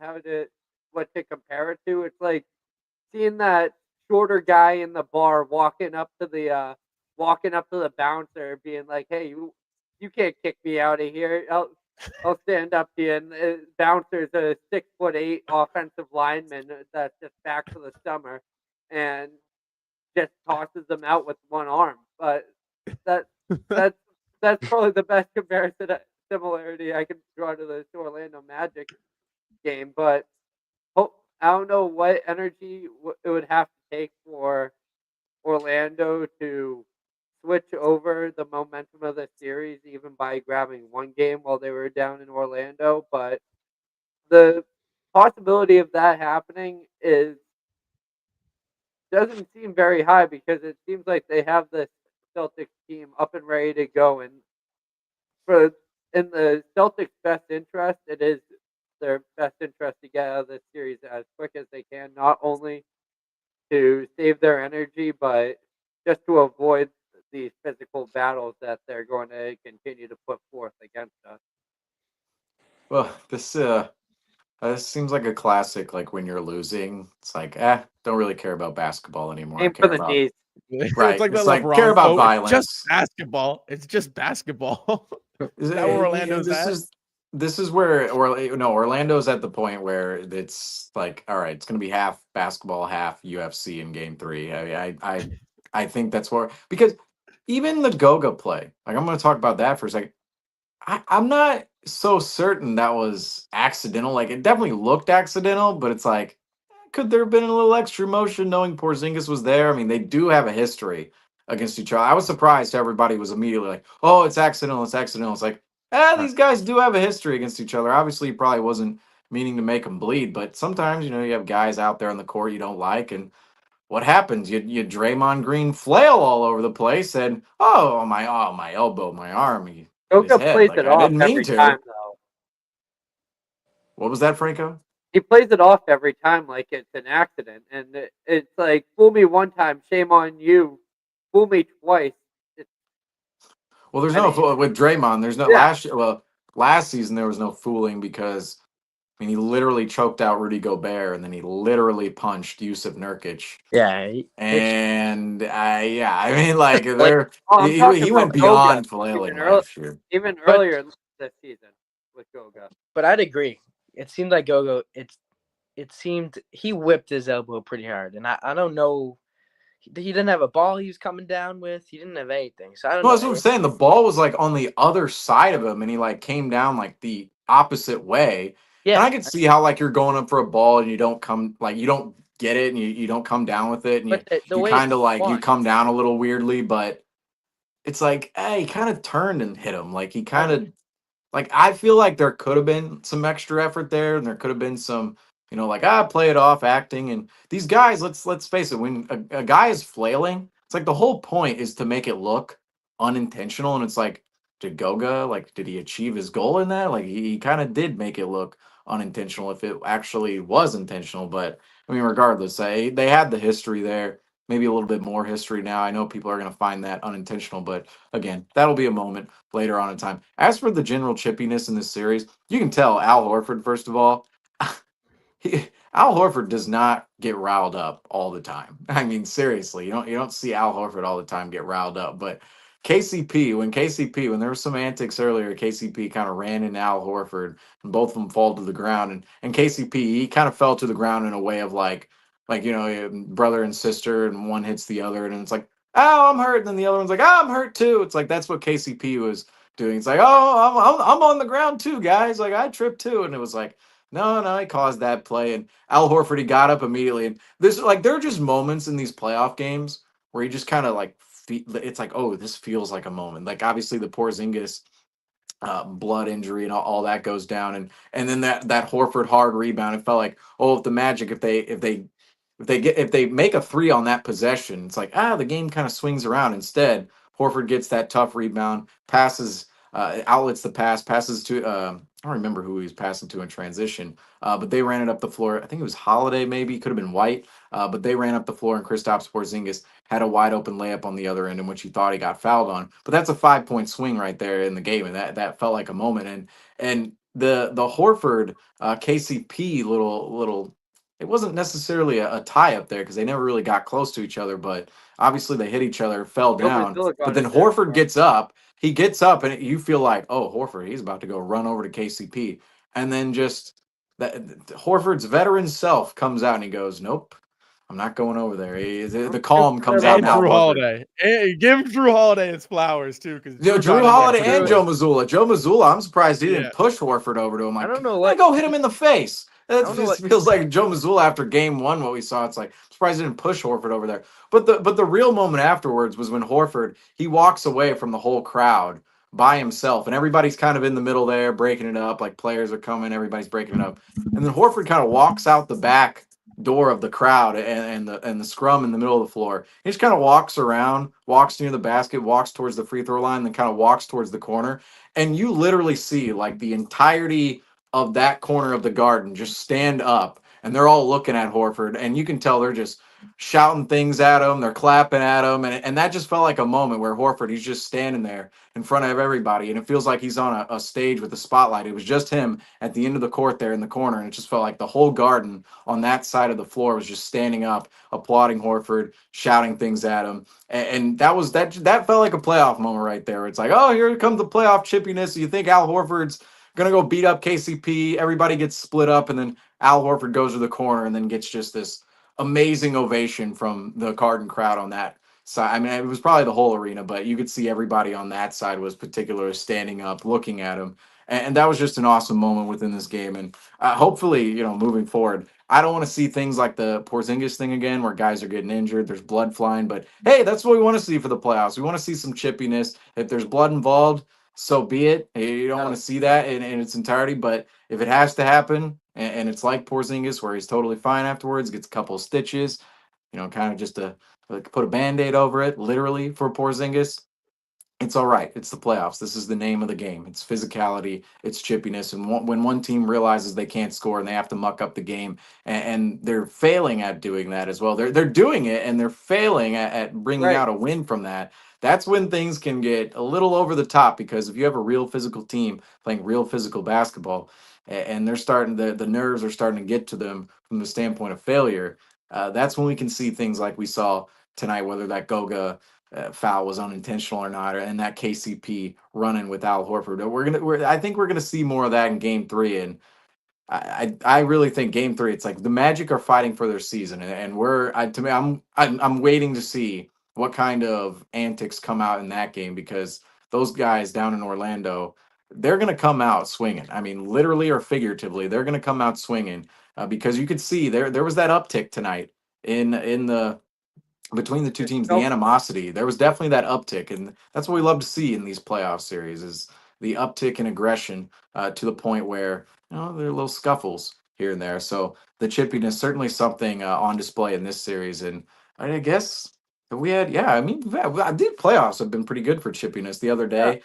what to compare it to. It's like seeing that shorter guy in the bar walking up to the bouncer, being like, "Hey, you can't kick me out of here. I'll stand up to you." And the bouncer's a 6'8" offensive lineman that's just back for the summer, and just tosses them out with one arm. But that's probably the best similarity I can draw to the Orlando Magic game. But I don't know what energy it would have to take for Orlando to switch over the momentum of the series, even by grabbing one game while they were down in Orlando. But the possibility of that happening doesn't seem very high, because it seems like they have the Celtics team up and ready to go. And in the Celtics' best interest, it is their best interest to get out of this series as quick as they can, not only to save their energy, but just to avoid these physical battles that they're going to continue to put forth against us. Well, this seems like a classic. Like, when you're losing, it's like, don't really care about basketball anymore. Aim for the knees. It's Right. like the It's like care LeBron about quote. It's just violence. basketball. It's just basketball. Is that where Orlando's at? This is where Orlando's at the point where it's like, all right, it's going to be half basketball, half UFC in Game 3. I think that's where, because even the Goga play, like I'm going to talk about that for a second. I'm not so certain that was accidental. Like it definitely looked accidental, but it's like, could there have been a little extra motion knowing Porzingis was there? I mean, they do have a history against each other. I was surprised everybody was immediately like, "Oh, it's accidental. It's accidental." It's like, these guys do have a history against each other. Obviously, he probably wasn't meaning to make them bleed, but sometimes you have guys out there on the court you don't like, and what happens? You Draymond Green flail all over the place, and my elbow, my arm, his Goga head. plays Like it I off didn't mean every to. time, though. What was that, Franco? He plays it off every time like it's an accident, and it's like, fool me one time, shame on you. Fool me twice. Well, there's with Draymond. There's no last season there was no fooling because he literally choked out Rudy Gobert and then he literally punched Yusuf Nurkic. Yeah, and I mean, like he went about beyond Goga flailing even last year. Even earlier this season with Goga. But I'd agree. It seemed like Goga. It seemed he whipped his elbow pretty hard, and I don't know. He didn't have a ball he was coming down with. He didn't have anything. So I don't know. That's what I'm saying. The ball was like on the other side of him, and he like came down like the opposite way. Yeah. And I could see how like you're going up for a ball and you don't get it and you don't come down with it, and you kind of like you come down a little weirdly, but it's like, hey, he kind of turned and hit him. Like he kind of like, I feel like there could have been some extra effort there, and there could have been some, play it off acting. And these guys, let's face it, when a guy is flailing, it's like the whole point is to make it look unintentional. And it's like, did Goga, did he achieve his goal in that? Like he kind of did make it look unintentional if it actually was intentional. But I mean, regardless, they had the history there. Maybe a little bit more history now. I know people are going to find that unintentional, but again, that'll be a moment later on in time. As for the general chippiness in this series, you can tell Al Horford, first of all, Al Horford does not get riled up all the time. I mean, seriously, you don't see Al Horford all the time get riled up. But when there was some antics earlier, KCP kind of ran into Al Horford, and both of them fall to the ground. And KCP, he kind of fell to the ground in a way of like brother and sister, and one hits the other, and it's like, oh, I'm hurt, and then the other one's like, oh, I'm hurt too. It's like that's what KCP was doing. It's like, oh, I'm on the ground too, guys. Like I tripped too, and it was like, no, he caused that play. And Al Horford, he got up immediately, and there are just moments in these playoff games where you just kind of like it's like, oh, this feels like a moment. Like obviously the Porzingis blood injury and all that goes down, and then that Horford hard rebound. It felt like, oh, if the Magic, if they make a three on that possession, it's like, the game kind of swings around. Instead, Horford gets that tough rebound, outlets the passes to I don't remember who he was passing to in transition, but they ran it up the floor. I think it was Holiday, maybe, could have been White, but they ran up the floor, and Kristaps Porzingis had a wide open layup on the other end in which he thought he got fouled on. But that's a 5-point swing right there in the game, and that felt like a moment. And the Horford KCP little. It wasn't necessarily a tie up there because they never really got close to each other, but obviously they hit each other, fell down. But then Horford gets up. He gets up, and you feel like, oh, Horford, he's about to go run over to KCP. And then just Horford's veteran self comes out, and he goes, nope, I'm not going over there. The calm comes out now. Drew Holiday. Hey, give Drew Holiday his flowers, too. Drew Holiday and Joe Mazzulla. Joe Mazzulla, I'm surprised he didn't push Horford over to him. Like, I don't know what. Go hit him in the face. It just feels like Joe Mazzulla after game one, what we saw. It's like, I'm surprised he didn't push Horford over there. But the real moment afterwards was when Horford, he walks away from the whole crowd by himself, and everybody's kind of in the middle there, breaking it up, like players are coming, everybody's breaking it up. And then Horford kind of walks out the back door of the crowd and the scrum in the middle of the floor. He just kind of walks around, walks near the basket, walks towards the free throw line, then kind of walks towards the corner. And you literally see like the entirety of that corner of the Garden just stand up, and they're all looking at Horford, and you can tell they're just shouting things at him. They're clapping at him. And that just felt like a moment where Horford, he's just standing there in front of everybody. And it feels like he's on a stage with a spotlight. It was just him at the end of the court there in the corner. And it just felt like the whole Garden on that side of the floor was just standing up, applauding Horford, shouting things at him. And that felt like a playoff moment right there. It's like, oh, here comes the playoff chippiness. You think Al Horford's going to go beat up KCP. Everybody gets split up. And then Al Horford goes to the corner and then gets just this amazing ovation from the Garden crowd on that side. I mean, it was probably the whole arena, but you could see everybody on that side was particularly standing up, looking at him. And that was just an awesome moment within this game. And hopefully, moving forward, I don't want to see things like the Porzingis thing again, where guys are getting injured, there's blood flying. But hey, that's what we want to see for the playoffs. We want to see some chippiness. If there's blood involved, so be it. You don't want to see that in its entirety, but if it has to happen, and it's like Porzingis, where he's totally fine afterwards, gets a couple of stitches, kind of just to put a Band-Aid over it, literally, for Porzingis, it's all right. It's the playoffs. This is the name of the game. It's physicality, it's chippiness. And when one team realizes they can't score and they have to muck up the game, and they're failing at doing that as well. They're doing it and they're failing at bringing Right. out a win from that. That's when things can get a little over the top, because if you have a real physical team playing real physical basketball, and they're starting, the nerves are starting to get to them from the standpoint of failure, that's when we can see things like we saw tonight, whether that Goga foul was unintentional or not, and that KCP running with Al Horford. I think we're gonna see more of that in Game 3, and I really think Game 3. It's like the Magic are fighting for their season, and I'm waiting to see what kind of antics come out in that game, because those guys down in Orlando, they're gonna come out swinging. I mean, literally or figuratively, they're gonna come out swinging, because you could see there was that uptick tonight in the between the two teams, the animosity. There was definitely that uptick, and that's what we love to see in these playoff series, is the uptick in aggression, to the point where there are little scuffles here and there. So the chippiness certainly something on display in this series, and I guess we had, yeah, I mean, I think playoffs have been pretty good for chippiness. The other day,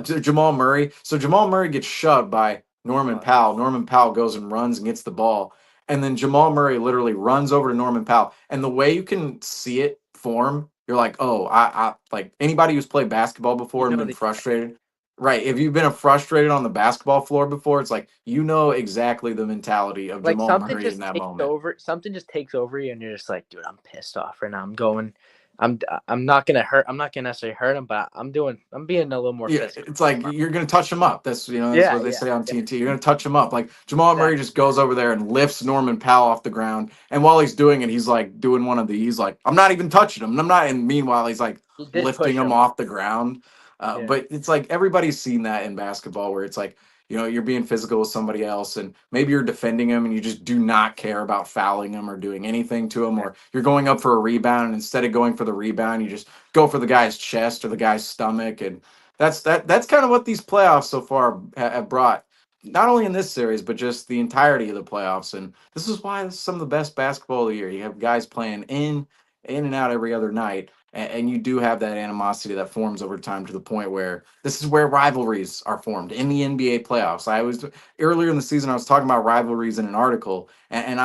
Jamal Murray. So Jamal Murray gets shoved by Norman Powell. Norman Powell goes and runs and gets the ball. And then Jamal Murray literally runs over to Norman Powell. And the way you can see it form, you're like, oh, I like anybody who's played basketball before and been frustrated. Right. If you've been frustrated on the basketball floor before, it's like, exactly the mentality of Like Jamal something Murray just in that takes moment. over. Something just takes over you, and you're just like, dude, I'm pissed off right now. I'm not gonna hurt. I'm not gonna necessarily hurt him, but I'm being a little more physical. It's like you're gonna touch him up. That's what they say on TNT. You're gonna touch him up. Like Jamal Murray just goes over there and lifts Norman Powell off the ground, and while he's doing it, he's like doing one of the. He's like, I'm not even touching him. I'm not. And meanwhile, he's like lifting him off the ground. But it's like everybody's seen that in basketball, where it's like, you're being physical with somebody else, and maybe you're defending him and you just do not care about fouling him or doing anything to him, or you're going up for a rebound, and instead of going for the rebound, you just go for the guy's chest or the guy's stomach. And that's kind of what these playoffs so far have brought, not only in this series, but just the entirety of the playoffs. And this is why this is some of the best basketball of the year. You have guys playing in and out every other night. And you do have that animosity that forms over time, to the point where this is where rivalries are formed in the NBA playoffs. Earlier in the season, I was talking about rivalries in an article, and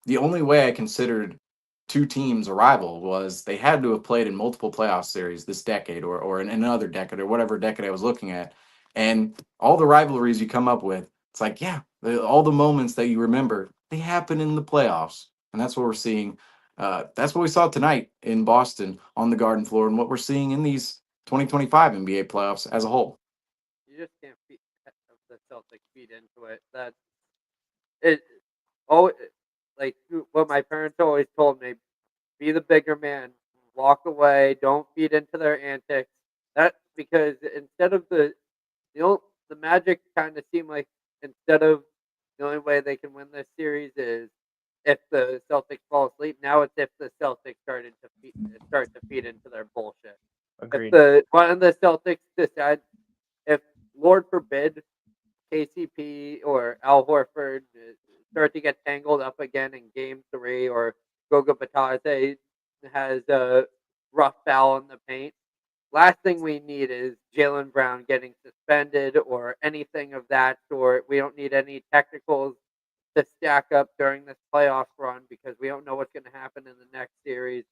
the only way I considered two teams a rival was they had to have played in multiple playoff series this decade, or in another decade, or whatever decade I was looking at. And all the rivalries you come up with, it's like, yeah, all the moments that you remember, they happen in the playoffs. And that's what we're seeing. That's what we saw tonight in Boston on the Garden floor, and what we're seeing in these 2025 NBA playoffs as a whole. You just can't feed the Celtics feed into it. It oh, like what my parents always told me: be the bigger man, walk away, don't feed into their antics. Because instead of the Magic kind of seem like, instead of the only way they can win this series is if the Celtics fall asleep. Now it's if the Celtics start to feed into their bullshit. Agreed. If one of the Celtics decide, if Lord forbid, KCP or Al Horford start to get tangled up again in Game 3, or Goga Batase has a rough foul in the paint, last thing we need is Jaylen Brown getting suspended or anything of that sort. We don't need any technicals to stack up during this playoff run because we don't know what's going to happen in the next series.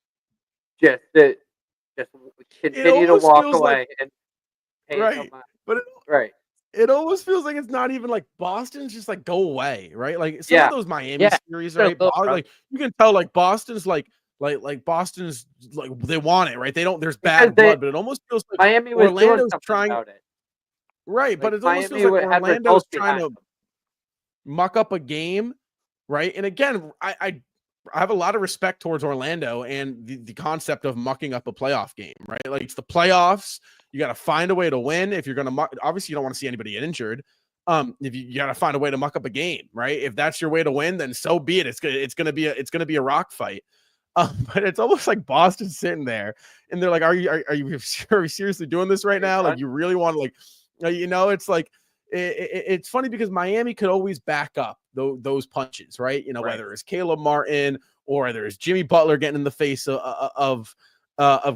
Just continue to almost walk feels like- away and pay no right. mind. But it almost feels like it's not even like Boston's just like go away, right? Like some of those Miami series, right? Like you can tell like Boston's like Boston's like they want it, right? They don't. There's bad blood, but it almost feels like Miami was Orlando's doing something trying about it. right, but Like, it almost feels Miami like had Orlando's results trying behind to muck up a game, right? And again, I have a lot of respect towards Orlando and the concept of mucking up a playoff game, right? Like it's the playoffs. You got to find a way to win. If you're going to muck, obviously you don't want to see anybody get injured. If you got to find a way to muck up a game, right? If that's your way to win, then so be it. It's going to be a rock fight. But it's almost like Boston sitting there and they're like, are you seriously doing this right now? Like you really want to it's like, it's funny because Miami could always back up those punches, right? Whether it's Caleb Martin or there's Jimmy Butler getting in the face of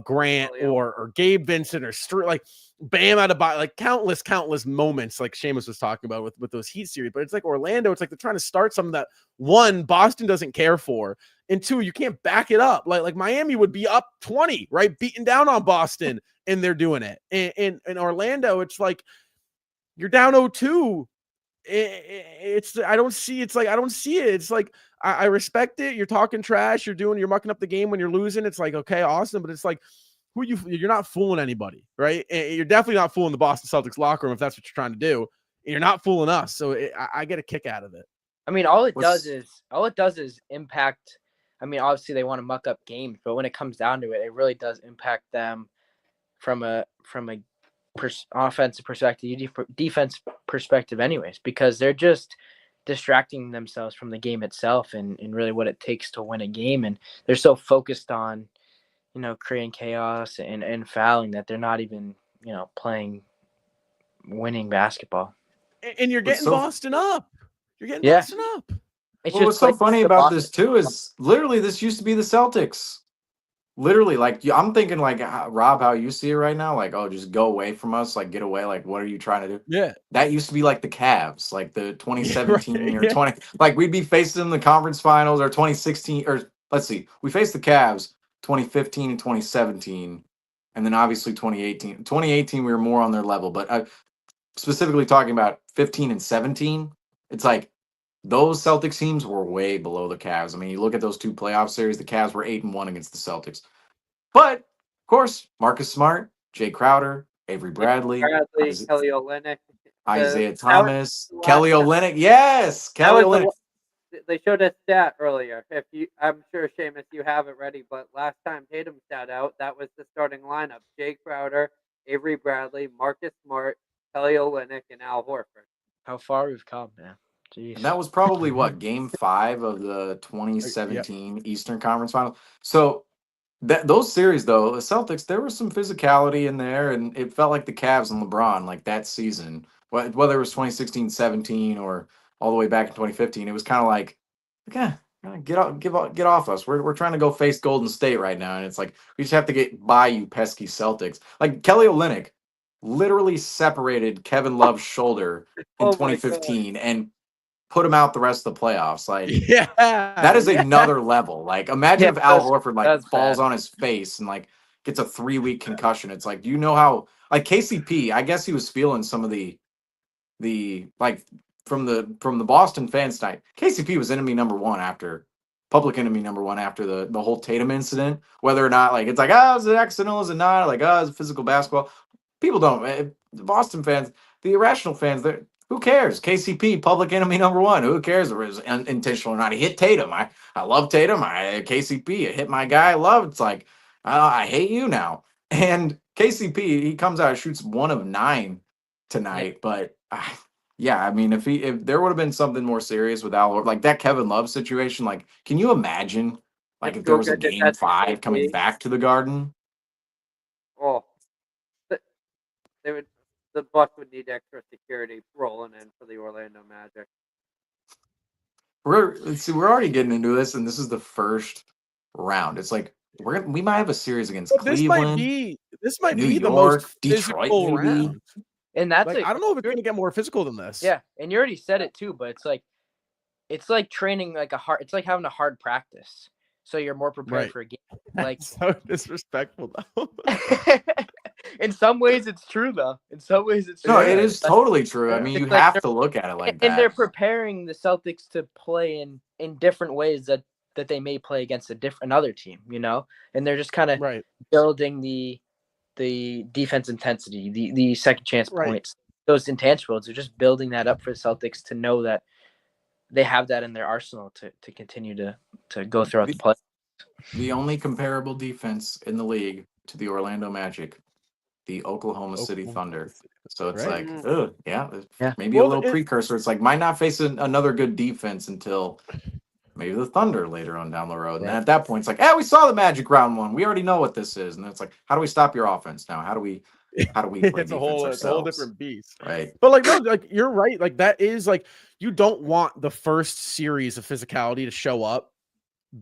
Grant or Gabe Vincent or like Bam out of body, like countless moments, like Seamus was talking about with those Heat series. But it's like Orlando, it's like they're trying to start something that one, Boston doesn't care for, and two, you can't back it up. Like Miami would be up 20, right, beating down on Boston, and they're doing it. And in Orlando, it's like you're down 0-2. I don't see it. It's like I respect it. You're talking trash. You're mucking up the game when you're losing. It's like, okay, awesome. But it's like, you're not fooling anybody, right? And you're definitely not fooling the Boston Celtics locker room if that's what you're trying to do. And you're not fooling us. So I get a kick out of it. I mean, all it does is impact. I mean, obviously they want to muck up games, but when it comes down to it, it really does impact them from a offensive perspective, defense perspective anyways, because they're just distracting themselves from the game itself and really what it takes to win a game. And they're so focused on, creating chaos and fouling that they're not even, playing winning basketball. And you're getting Boston up. You're getting Boston up. What's so funny about this too is literally this used to be the Celtics. Literally, like I'm thinking, like Rob, how you see it right now, like, oh, just go away from us, like get away, like what are you trying to do? Yeah, that used to be like the Cavs, like the 2017 or 20, like we'd be facing in the conference finals or 2016, or let's see, we faced the Cavs 2015 and 2017, and then obviously 2018. 2018 we were more on their level, but specifically talking about 15 and 17, it's like those Celtics teams were way below the Cavs. I mean, you look at those two playoff series, the Cavs were 8-1 against the Celtics. But, of course, Marcus Smart, Jay Crowder, Avery Bradley, Kelly Olynyk, Isaiah Thomas, Kelly Olynyk. Yes, Kelly Olynyk. They showed a stat earlier. I'm sure, Seamus, you have it ready, but last time Tatum sat out, that was the starting lineup. Jay Crowder, Avery Bradley, Marcus Smart, Kelly Olynyk, and Al Horford. How far we've come, man. Jeez. And that was probably Game 5 of the 2017 Eastern Conference Final. So those series, though, the Celtics, there was some physicality in there, and it felt like the Cavs and LeBron, like that season, whether it was 2016-17 or all the way back in 2015, it was kind of like, okay, get off us. We're trying to go face Golden State right now, and it's like we just have to get by you pesky Celtics. Like Kelly Olynyk literally separated Kevin Love's shoulder in 2015 and put him out the rest of the playoffs. Like, that is another level. Like, imagine if Al Horford falls on his face and like gets a 3-week concussion. It's like, do you know how? Like KCP, I guess he was feeling some of the like from the Boston fans tonight. KCP was public enemy number one after the whole Tatum incident. Whether or not like it's like is it accidental? Is it not? Like it's physical basketball. People don't. The Boston fans, the irrational fans, who cares? KCP, public enemy number one. Who cares if it was intentional or not? He hit Tatum. I love Tatum. KCP, I hit my guy. I love. It's like, I hate you now. And KCP, he comes out, shoots 1 of 9 tonight. But yeah, I mean, if there would have been something more serious with Al, like that Kevin Love situation, like, can you imagine, like, if there was a Game 5 coming back to the Garden? Oh, the Bucks would need extra security rolling in for the Orlando Magic. We're already getting into this, and this is the first round. It's like we might have a series against Cleveland. This might New be York, the most Detroit, physical maybe. round. And that's like, I don't know if it's going to get more physical than this. Yeah, and you already said it too, but it's like it's like training like it's like having a hard practice. So you're more prepared Right. for a game. That's so disrespectful though. In some ways it's true though. In some ways it's No, true. it is totally true. I mean, you It's like have to look at it like and they're that. preparing the Celtics to play in different ways that they may play against another team, and they're just kind of Right. building the defense intensity, the second chance Right. points, those intangibles. They're just building that up for the Celtics to know that they have that in their arsenal to continue to go throughout the play. The only comparable defense in the league to the Orlando Magic, the Oklahoma City Thunder. So it's Right. like, yeah, maybe Well, a little precursor. It's like might not face another good defense until maybe the Thunder later on down the road. And Right. at that point, it's like, we saw the Magic round one. We already know what this is. And then it's like, how do we stop your offense now? How do we play it's defense a whole ourselves? different beast. Right. But like, no, like you're right. Like that is like, you don't want the first series of physicality to show up,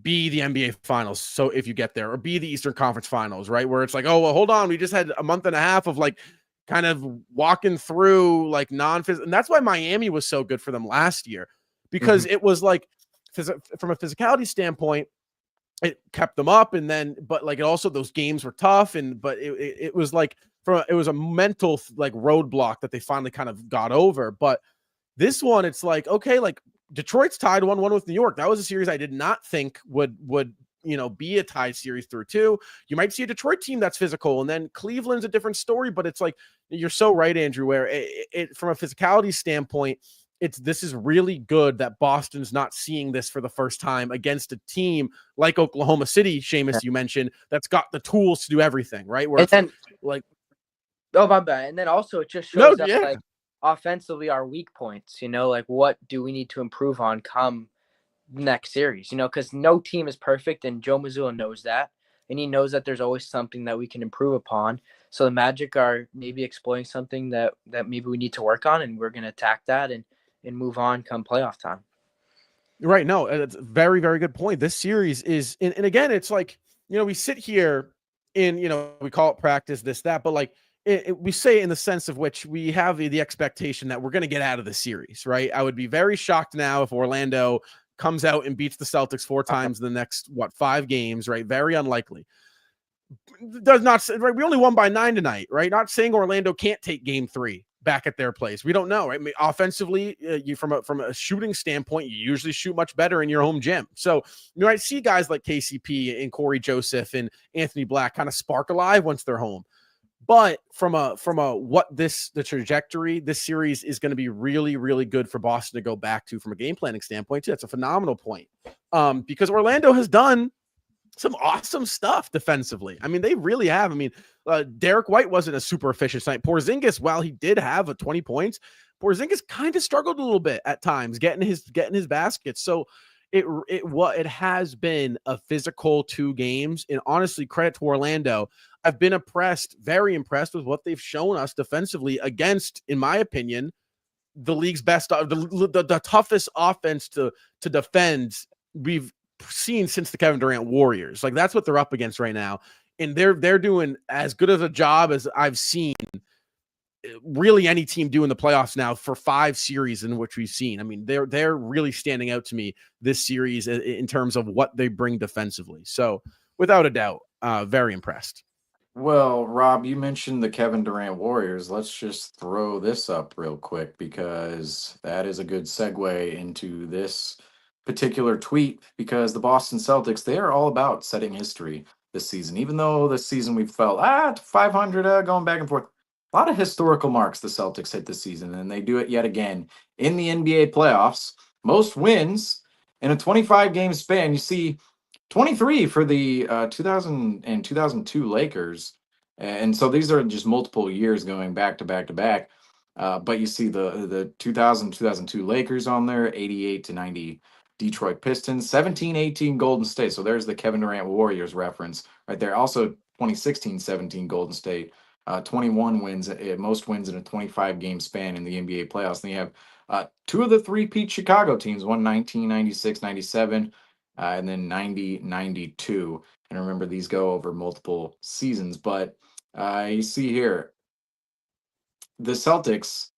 be the NBA finals. So if you get there, or be the Eastern Conference finals, right? Where it's like, oh, well, hold on. We just had a month and a half of like kind of walking through like non-physical. And that's why Miami was so good for them last year, because it was like, from a physicality standpoint, it kept them up. And then, but like, it also, those games were tough. But it was like, it was a mental like roadblock that they finally kind of got over. But this one, it's like, okay, like Detroit's tied 1-1 with New York. That was a series I did not think would be a tied series through two. You might see a Detroit team that's physical, and then Cleveland's a different story. But it's like, you're so right, Andrew, where it from a physicality standpoint, this is really good that Boston's not seeing this for the first time against a team like Oklahoma City, Seamus, you mentioned, that's got the tools to do everything, right? Where and then, like, oh, my bad. And then also it just shows that like offensively our weak points, like what do we need to improve on come next series, because no team is perfect, and Joe Mazzulla knows that, and he knows that there's always something that we can improve upon. So the Magic are maybe exploring something that maybe we need to work on, and we're going to attack that and move on come playoff time. Right. No, it's a very, very good point. This series is, and again, it's like, we sit here in, we call it practice, this, that, but like we say in the sense of which we have the expectation that we're going to get out of the series, right? I would be very shocked now if Orlando comes out and beats the Celtics 4 times in the next, 5 games, right? Very unlikely. Does not, right? We only won by 9 tonight, right? Not saying Orlando can't take game 3 back at their place. We don't know, right? I mean, offensively, you from a shooting standpoint, you usually shoot much better in your home gym. So you might see guys like KCP and Corey Joseph and Anthony Black kind of spark alive once they're home. But from the trajectory, this series is going to be really, really good for Boston to go back to from a game planning standpoint too. That's a phenomenal point, because Orlando has done some awesome stuff defensively. I mean, they really have. I mean, Derek White wasn't a super efficient night. Porzingis, while he did have 20 points, Porzingis kind of struggled a little bit at times getting his baskets. So it has been a physical 2 games, and honestly, credit to Orlando. I've been very impressed with what they've shown us defensively against, in my opinion, the league's best, the toughest offense to defend we've seen since the Kevin Durant Warriors. Like, that's what they're up against right now, and they're doing as good of a job as I've seen really any team do in the playoffs now for 5 series in which we've seen. I mean, they're really standing out to me this series in terms of what they bring defensively. So without a doubt, very impressed. Well, Rob, you mentioned the Kevin Durant Warriors. Let's just throw this up real quick, because that is a good segue into this particular tweet, because the Boston Celtics, they are all about setting history this season. Even though this season we felt 500 going back and forth. A lot of historical marks the Celtics hit this season, and they do it yet again in the NBA playoffs. Most wins in a 25-game span. You see 23 for the 2000 and 2002 Lakers. And so these are just multiple years going back to back to back. But you see the 2002 Lakers on there, 88-90 Detroit Pistons, 17-18 Golden State. So there's the Kevin Durant Warriors reference right there. Also 2016-17 Golden State, 21 wins, most wins in a 25-game span in the NBA playoffs. And you have 2 of the 3-peat Chicago teams, one 1996-97, and then 90-92. And remember, these go over multiple seasons. But you see here, the Celtics,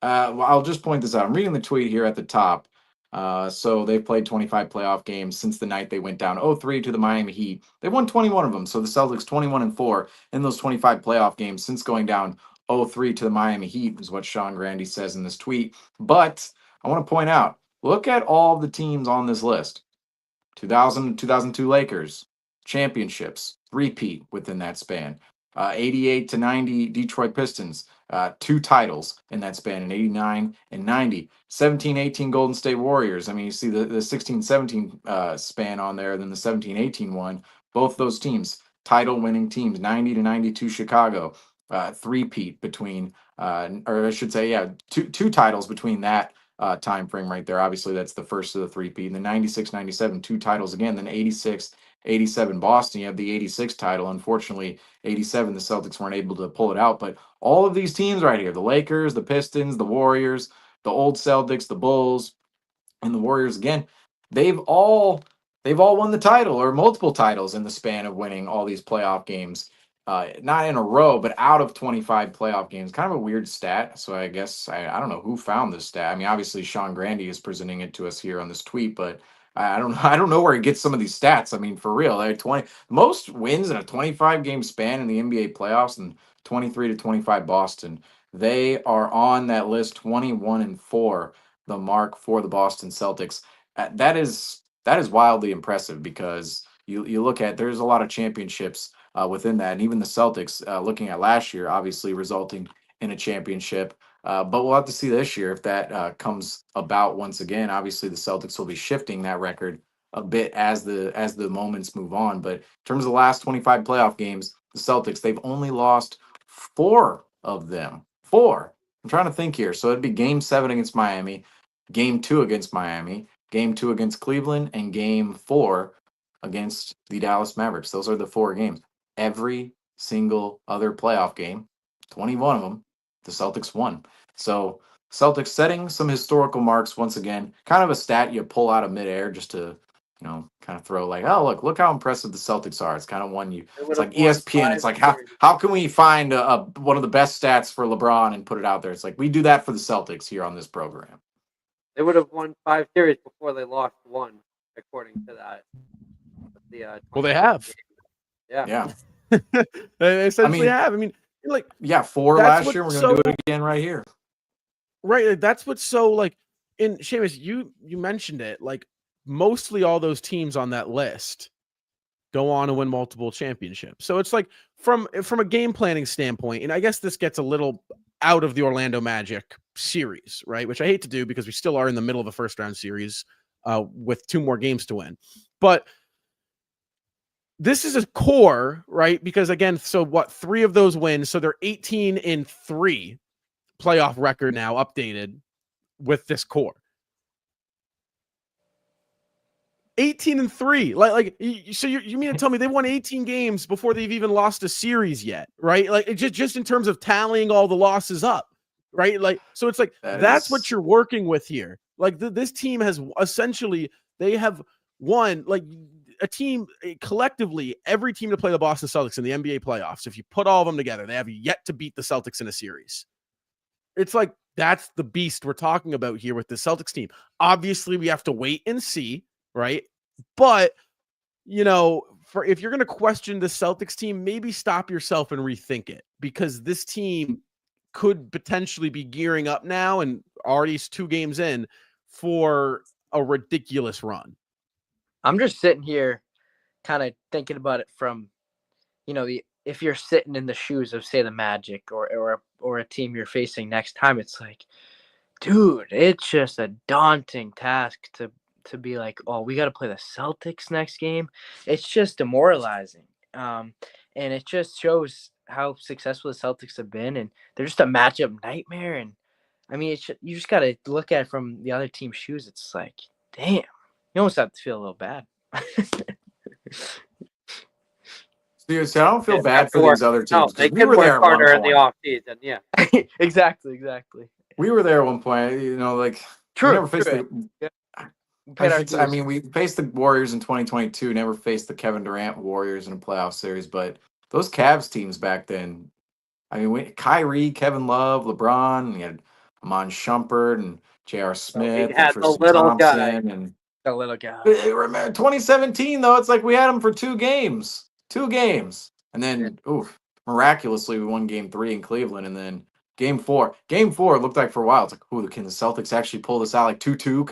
well, I'll just point this out. I'm reading the tweet here at the top. So they've played 25 playoff games since the night they went down 0-3 to the Miami Heat. They've won 21 of them. So the Celtics 21-4 in those 25 playoff games since going down 0-3 to the Miami Heat is what Sean Grandy says in this tweet. But I want to point out, look at all the teams on this list. 2000, 2002 Lakers, championships, repeat within that span. 88 to 90 Detroit Pistons, 2 titles in that span in 89 and 90. 17-18 Golden State Warriors. I mean, you see the 16-17 span on there, then the 17-18 one. Both those teams, title winning teams. 90 to 92 Chicago, three-peat between, or I should say, yeah, two titles between that time frame right there. Obviously, that's the first of the three-peat. And then 96, 97, 2 titles again. Then 86, 87 Boston, you have the 86 title. Unfortunately, 87, the Celtics weren't able to pull it out. But all of these teams right here, the Lakers, the Pistons, the Warriors, the old Celtics, the Bulls, and the Warriors again, they've all won the title or multiple titles in the span of winning all these playoff games. Not in a row, but out of 25 playoff games. Kind of a weird stat. So I guess I don't know who found this stat. I mean, obviously Sean Grandy is presenting it to us here on this tweet, but I don't know where he gets some of these stats. I mean, for real, like 20 most wins in a 25 game span in the NBA playoffs, and 23 to 25 Boston. They are on that list, 21-4, the mark for the Boston Celtics. That is wildly impressive because you look at, there's a lot of championships within that, and even the Celtics, looking at last year, obviously resulting in a championship. But we'll have to see this year if that comes about once again. Obviously, the Celtics will be shifting that record a bit as the moments move on. But in terms of the last 25 playoff games, the Celtics, they've only lost 4 of them. 4. I'm trying to think here. So it'd be Game 7 against Miami, Game 2 against Miami, Game 2 against Cleveland, and Game 4 against the Dallas Mavericks. Those are the 4 games. Every single other playoff game, 21 of them, the Celtics won. So Celtics setting some historical marks once again. Kind of a stat you pull out of midair just to, kind of throw like, oh, look how impressive the Celtics are. It's kind of one it's like ESPN. It's like, how can we find one of the best stats for LeBron and put it out there? It's like, we do that for the Celtics here on this program. They would have won 5 series before they lost 1, according to that. Well, they have. Yeah. They essentially have. I mean, like, 4 last year. We're going to do it again right here. Right. Like, that's what's so, like, in Seamus, you mentioned it, like, mostly all those teams on that list go on to win multiple championships. So it's like from a game planning standpoint, and I guess this gets a little out of the Orlando Magic series, right? Which I hate to do because we still are in the middle of the first round series with 2 more games to win. But this is a core, right? Because again, so what, 3 of those wins. So they're 18-3 playoff record now, updated with this core. 18-3. Like so you mean to tell me they won 18 games before they've even lost a series yet, right? Like, just in terms of tallying all the losses up, right? Like, so it's like that's what you're working with here. Like, this team has essentially, they have won, like, a team collectively, every team to play the Boston Celtics in the NBA playoffs, if you put all of them together, they have yet to beat the Celtics in a series. It's like, that's the beast we're talking about here with the Celtics team. Obviously, we have to wait and see, right? But, if you're going to question the Celtics team, maybe stop yourself and rethink it, because this team could potentially be gearing up now, and already 2 games in, for a ridiculous run. I'm just sitting here kind of thinking about it from, if you're sitting in the shoes of, say, the Magic or a team you're facing next time, it's like, dude, it's just a daunting task to be like, oh, we got to play the Celtics next game. It's just demoralizing. And it just shows how successful the Celtics have been, and they're just a matchup nightmare. And I mean, you just got to look at it from the other team's shoes. It's like, damn. You almost have to feel a little bad. Seriously, I don't feel bad for these other teams. No, they could work harder in the offseason. Yeah, exactly. We were there at one point. True. We never faced we faced the Warriors in 2022. Never faced the Kevin Durant Warriors in a playoff series. But those Cavs teams back then, I mean, Kyrie, Kevin Love, LeBron, you had Amon Shumpert and J.R. Smith we and had the Tristan little guy. Thompson. And The little guy. remember 2017, though, it's like we had him for 2 games. 2 games. And then, miraculously, we won game 3 in Cleveland. And then game 4. Game 4 looked like for a while. It's like, can the Celtics actually pull this out like 2-2?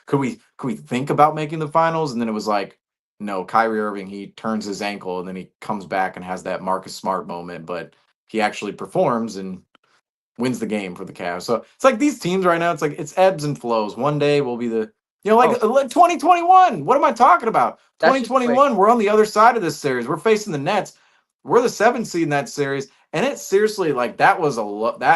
Could we think about making the finals? And then it was like, no, Kyrie Irving, he turns his ankle and then he comes back and has that Marcus Smart moment, but he actually performs and wins the game for the Cavs. So it's like these teams right now, it's like it's ebbs and flows. One day will be the like 2021. What am I talking about? 2021, we're on the other side of this series. We're facing the Nets. We're the 7th seed in that series. And it's seriously like that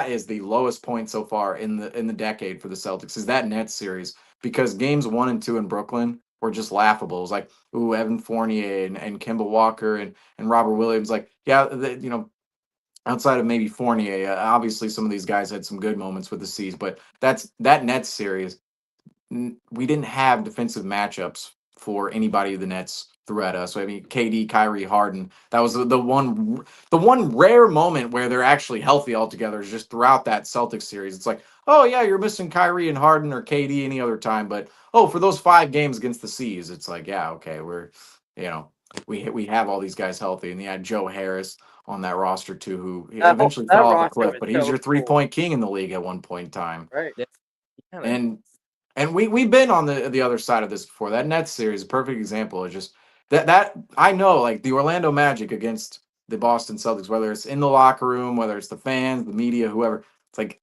is the lowest point so far in the decade for the Celtics, is that Nets series, because games 1 and 2 in Brooklyn were just laughable. It was like, Evan Fournier and Kemba Walker and Robert Williams. Like, outside of maybe Fournier, obviously some of these guys had some good moments with the C's, but that Nets series, we didn't have defensive matchups for anybody of the Nets threat us. So I mean, KD, Kyrie, Harden. That was the one rare moment where they're actually healthy altogether. Is just throughout that Celtics series. It's like, oh yeah, you're missing Kyrie and Harden or KD any other time, but for those 5 games against the C's, it's like, yeah, okay, we're we have all these guys healthy, and you had Joe Harris on that roster too, who eventually fell off the cliff, but he's your 3-point king in the league at one point in time. Right. Yeah, and we've been on the other side of this before. That Nets series, a perfect example. Is just that I know, like the Orlando Magic against the Boston Celtics, whether it's in the locker room, whether it's the fans, the media, whoever. It's like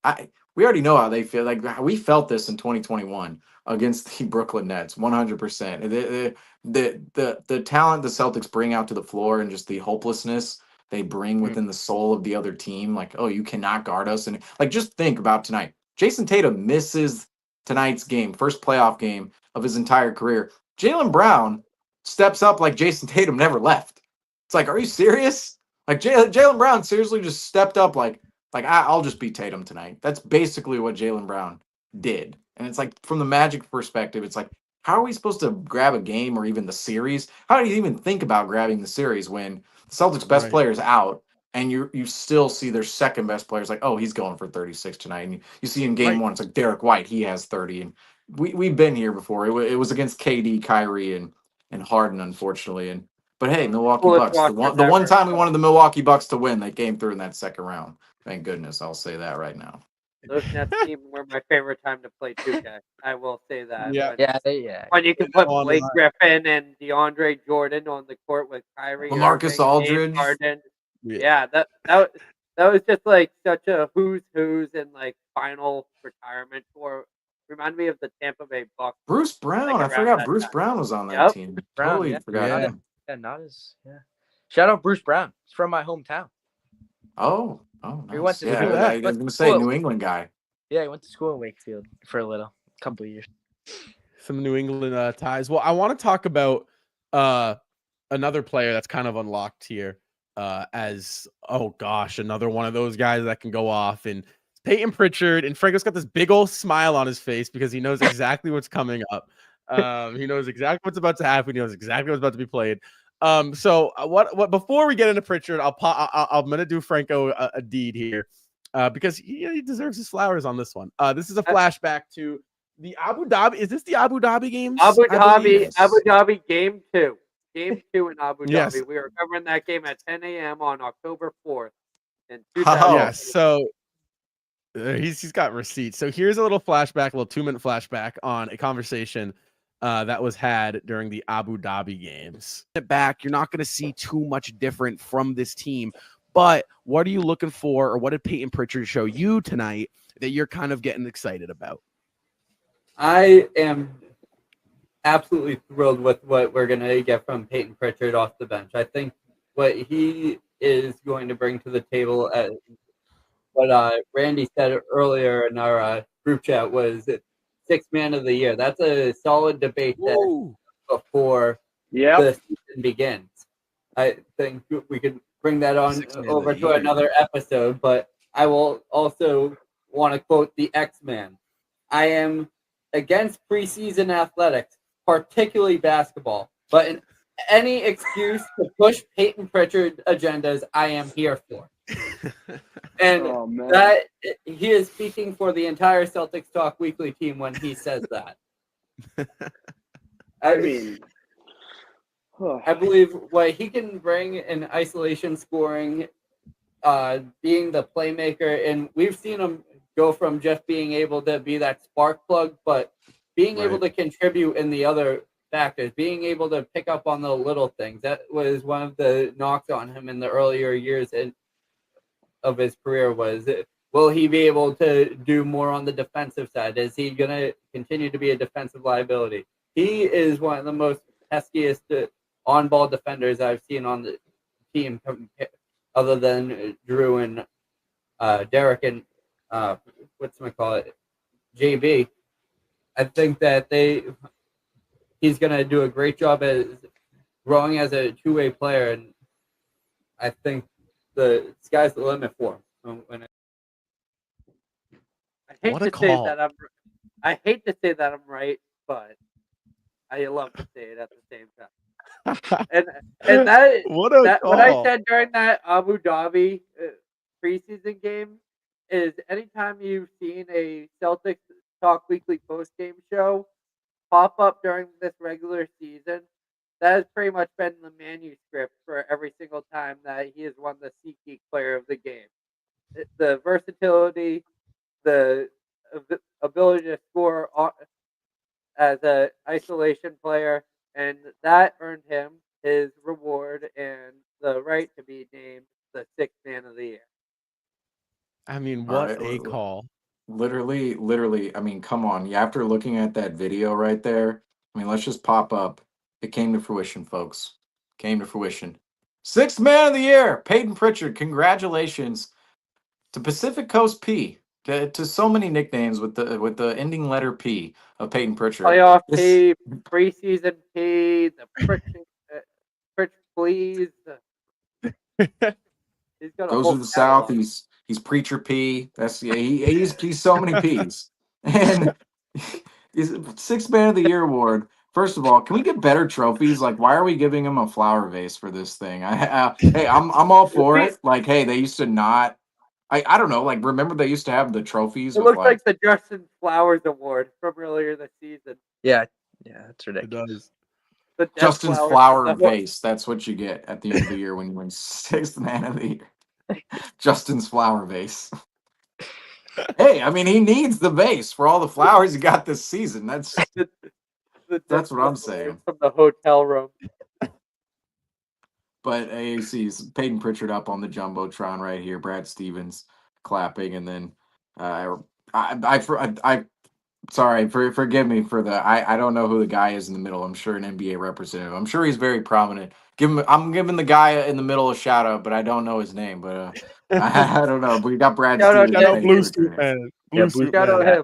we already know how they feel. Like we felt this in 2021 against the Brooklyn Nets, 100%. The talent the Celtics bring out to the floor and just the hopelessness they bring within the soul of the other team. Like, you cannot guard us. And like, just think about tonight. Jayson Tatum misses tonight's game, first playoff game of his entire career. Jaylen Brown steps up like Jayson Tatum never left. It's like, are you serious? Like Jaylen Brown seriously just stepped up like I'll just beat Tatum tonight. That's basically what Jaylen Brown did. And it's like, from the Magic perspective, it's like, how are we supposed to grab a game or even the series? How do you even think about grabbing the series when the Celtics' best player is out and you still see their second best players like, he's going for 36 tonight. And you see in game 1, it's like Derek White, he has 30. And we've been here before. It was against KD, Kyrie, and Harden, unfortunately. But hey, Milwaukee Bucks. The one time we wanted the Milwaukee Bucks to win, they came through in that second round. Thank goodness. I'll say that right now. Those Nets teams were my favorite time to play 2K. I will say that. Yeah. When you can put Blake Griffin and DeAndre Jordan on the court with Kyrie, LaMarcus Aldridge. Harden. Yeah, that was just like such a who's and like final retirement tour. Reminded me of the Tampa Bay Bucks. Bruce Brown. I forgot Bruce Brown was on that team. Totally forgot him. Shout out Bruce Brown. He's from my hometown. Oh, nice. He went to I was going to say New England guy. Yeah, he went to school in Wakefield for a couple of years. Some New England ties. Well, I want to talk about another player that's kind of unlocked here as, another one of those guys that can go off. And Peyton Pritchard, and Franco's got this big old smile on his face because he knows exactly what's coming up. He knows exactly what's about to happen. He knows exactly what's about to be played. So what before we get into Pritchard, I'm gonna do Franco a deed here, because he deserves his flowers on this one. This is a flashback to the Abu Dhabi. Is this the Abu Dhabi games? Abu Dhabi game 2. Game 2 in Abu Dhabi. Yes. We were covering that game at 10 a.m. on October 4th. Yes. So he's got receipts. So here's a little flashback, a little 2-minute flashback on a conversation that was had during the Abu Dhabi games. Back, you're not going to see too much different from this team, but what are you looking for, or what did Peyton Pritchard show you tonight that you're kind of getting excited about? I am absolutely thrilled with what we're going to get from Peyton Pritchard off the bench. I think what he is going to bring to the table, as what Randy said earlier in our group chat, was 6th man of the year. That's a solid debate before the season begins. I think we could bring that on over to another episode, but I will also want to quote the X-Man. I am against preseason athletics, particularly basketball, but any excuse to push Peyton Pritchard agendas, I am here for. And Oh, man. that he is speaking for the entire Celtics Talk Weekly team when he says that. I mean, I believe what he can bring in isolation scoring, being the playmaker, and we've seen him go from just being able to be that spark plug, but being able to contribute in the other factors, being able to pick up on the little things. That was one of the knocks on him in the earlier years of his career was, will he be able to do more on the defensive side? Is he going to continue to be a defensive liability? He is one of the most peskiest on-ball defenders I've seen on the team, other than Drew and Derek and JB. I think that he's going to do a great job as growing as a two-way player, and I think the sky's the limit for him. I hate to say that I'm right, but I love to say it at the same time. And that what I said during that Abu Dhabi preseason game is anytime you've seen a Celtics Talk Weekly post-game show pop up during this regular season, that has pretty much been the manuscript for every single time that he has won the SeatGeek Player of the Game. The versatility, the ability to score as an isolation player, and that earned him his reward and the right to be named the sixth man of the year. I mean, what a call. Literally, I mean, come on. After looking at that video right there, I mean, let's just pop up. It came to fruition, folks. Came to fruition. Sixth man of the year, Peyton Pritchard. Congratulations to Pacific Coast P. To so many nicknames with the ending letter P of Peyton Pritchard. Playoff P, preseason P, the Pritch please. He's got goes to the South. He's Preacher P. That's he's so many P's. And he's Sixth Man of the Year award. First of all, can we get better trophies? Like, why are we giving him a flower vase for this thing? Hey, I'm all for it. Like, hey, they used to not. I don't know. Like, remember they used to have the trophies. It looks like the Justin Flowers Award from earlier this season. Yeah, that's ridiculous. It does. Justin's flower vase. That's what you get at the end of the year when you win Sixth Man of the Year. Justin's flower vase. Hey, I mean, he needs the vase for all the flowers he got this season. That's what I'm saying. From the hotel room. But you see Peyton Pritchard up on the Jumbotron right here. Brad Stevens clapping. And then sorry, forgive me for the I don't know who the guy is in the middle. I'm sure an NBA representative. I'm sure he's very prominent. I'm giving the guy in the middle a shout out, but I don't know his name. But I don't know. But we got Brad Stevens. Shout out Blue Suit Man.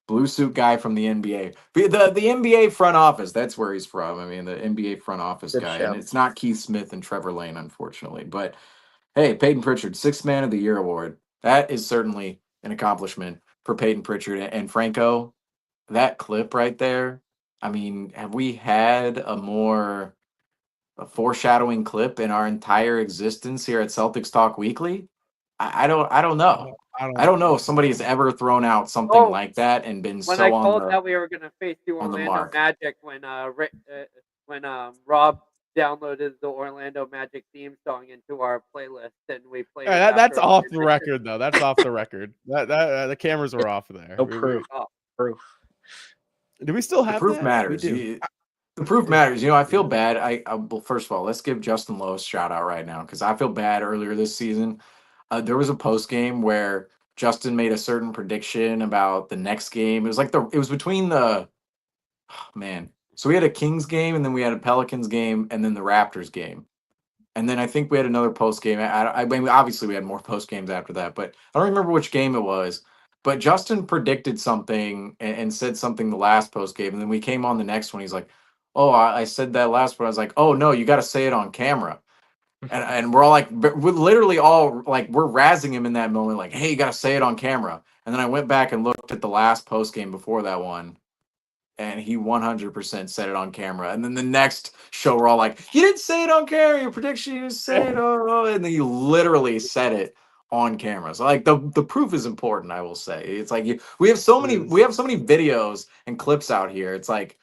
Blue suit guy from the NBA. The NBA front office, that's where he's from. I mean, the NBA front office guy. And it's not Keith Smith and Trevor Lane, unfortunately. But hey, Peyton Pritchard, Sixth Man of the Year award. That is certainly an accomplishment for Peyton Pritchard. And Franco, that clip right there, I mean, have we had a more foreshadowing clip in our entire existence here at Celtics Talk Weekly? I don't know. I don't know if somebody has ever thrown out something like that and been when I called that we were going to face the Orlando Magic when Rob downloaded the Orlando Magic theme song into our playlist and we played. That's off the record, though. That's off the record. That the cameras were off there. No proof. Proof. Do we still have the proof that? matters? The proof matters. You know, I feel bad. Well, first of all, let's give Justin Lowe a shout out right now because I feel bad. Earlier this season, there was a post game where Justin made a certain prediction about the next game. It was like it was between the So we had a Kings game, and then we had a Pelicans game, and then the Raptors game. And then I think we had another post game. I mean, obviously we had more post games after that, but I don't remember which game it was. But Justin predicted something and said something the last post game, and then we came on the next one. He's like, "Oh, I said that last one." I was like, "Oh no, you got to say it on camera." And we're all like, we're literally all like, we're razzing him in that moment, like, "Hey, you got to say it on camera." And then I went back and looked at the last post game before that one. and he 100% said it on camera. And then the next show, we're all like, "You didn't say it on camera. Your prediction, you didn't say it." Oh, and then you literally said it on camera. So like the proof is important. I will say it's like we have so many videos and clips out here. It's like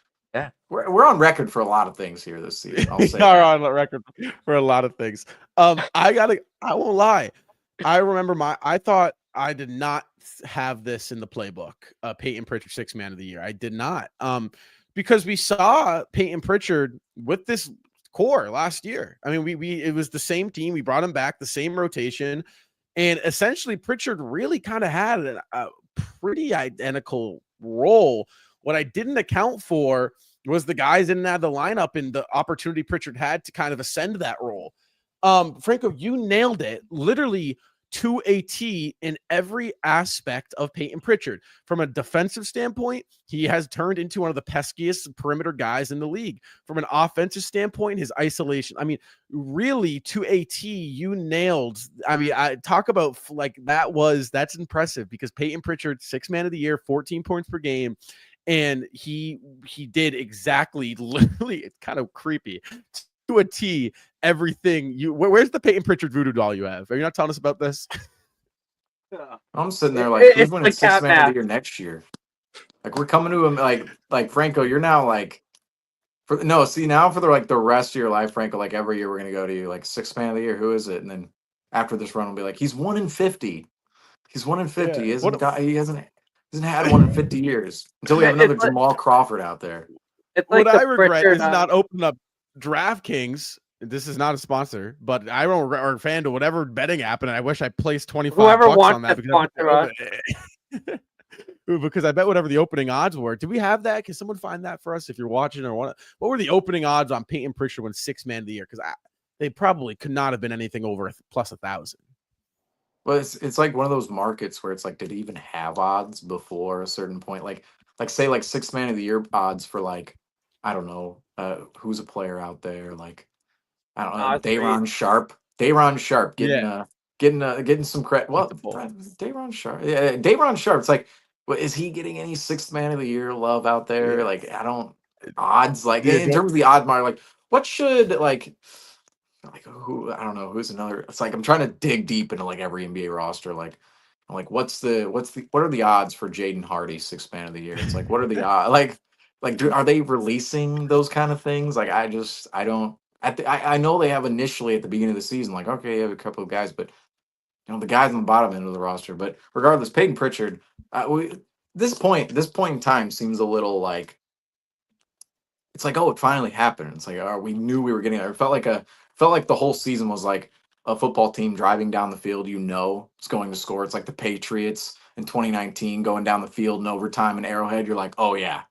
we're on record for a lot of things here this season. I'll say We are that. on the record for a lot of things. I won't lie. I remember I thought I did not have this in the playbook. Peyton Pritchard, 6th man of the year. I did not. Because we saw Peyton Pritchard with this core last year. I mean, it was the same team. We brought him back, the same rotation, and essentially Pritchard really kind of had a pretty identical role. What I didn't account for was the guys in and out of the lineup and the opportunity Pritchard had to kind of ascend that role. Franco, you nailed it literally to a T in every aspect of Peyton Pritchard. From a defensive standpoint, he has turned into one of the peskiest perimeter guys in the league. From an offensive standpoint, his isolation, I mean, really to a T, you nailed. I mean, I talk about like that's impressive because Peyton Pritchard, 6th man of the year, 14 points per game. And he did exactly, literally, it's kind of creepy, to a T, everything where's the Peyton Pritchard voodoo doll you have? Are you not telling us about this? I'm sitting there like, who's winning 6th man of the year next year? Like we're coming to him like Franco, you're now like now for the rest of your life, Franco, like every year we're gonna go to you like 6th man of the year, who is it? And then after this run we'll be like, he's 1 in 50. He's 1 in 50. Yeah. He hasn't had 1 in 50 years until we have another Jamal Crawford out there. It's like what I regret Pritchard, is not opening up DraftKings. This is not a sponsor, but I don't or FanDuel, whatever betting app, and I wish I placed 25 bucks on that because I bet whatever the opening odds were. Do we have that? Can someone find that for us if you're watching or what were the opening odds on Peyton Pritchard when 6th man of the year? Because they probably could not have been anything over plus 1,000. Well, it's like one of those markets where it's like, did he even have odds before a certain point? Like say like 6th man of the year odds for like, I don't know, who's a player out there, like I don't know, Day'Ron Sharp getting some credit. Well, Day'Ron Sharp, yeah, Day'Ron Sharp. It's like, is he getting any 6th man of the year love out there? Yeah. Like I don't odds like in terms of the odd mark, like what should like who I don't know who's another. It's like I'm trying to dig deep into like every NBA roster. Like I'm like what are the odds for Jaden Hardy 6th man of the year? It's like what are the odds? Are they releasing those kind of things? Like I don't. I know they have initially at the beginning of the season, like okay, you have a couple of guys, but the guys on the bottom end of the roster. But regardless, Peyton Pritchard, this point in time seems a little like it's like, oh, it finally happened. It's like, oh, we knew we were getting there. It felt like the whole season was like a football team driving down the field. It's going to score. It's like the Patriots in 2019 going down the field in overtime in Arrowhead. You're like, oh yeah,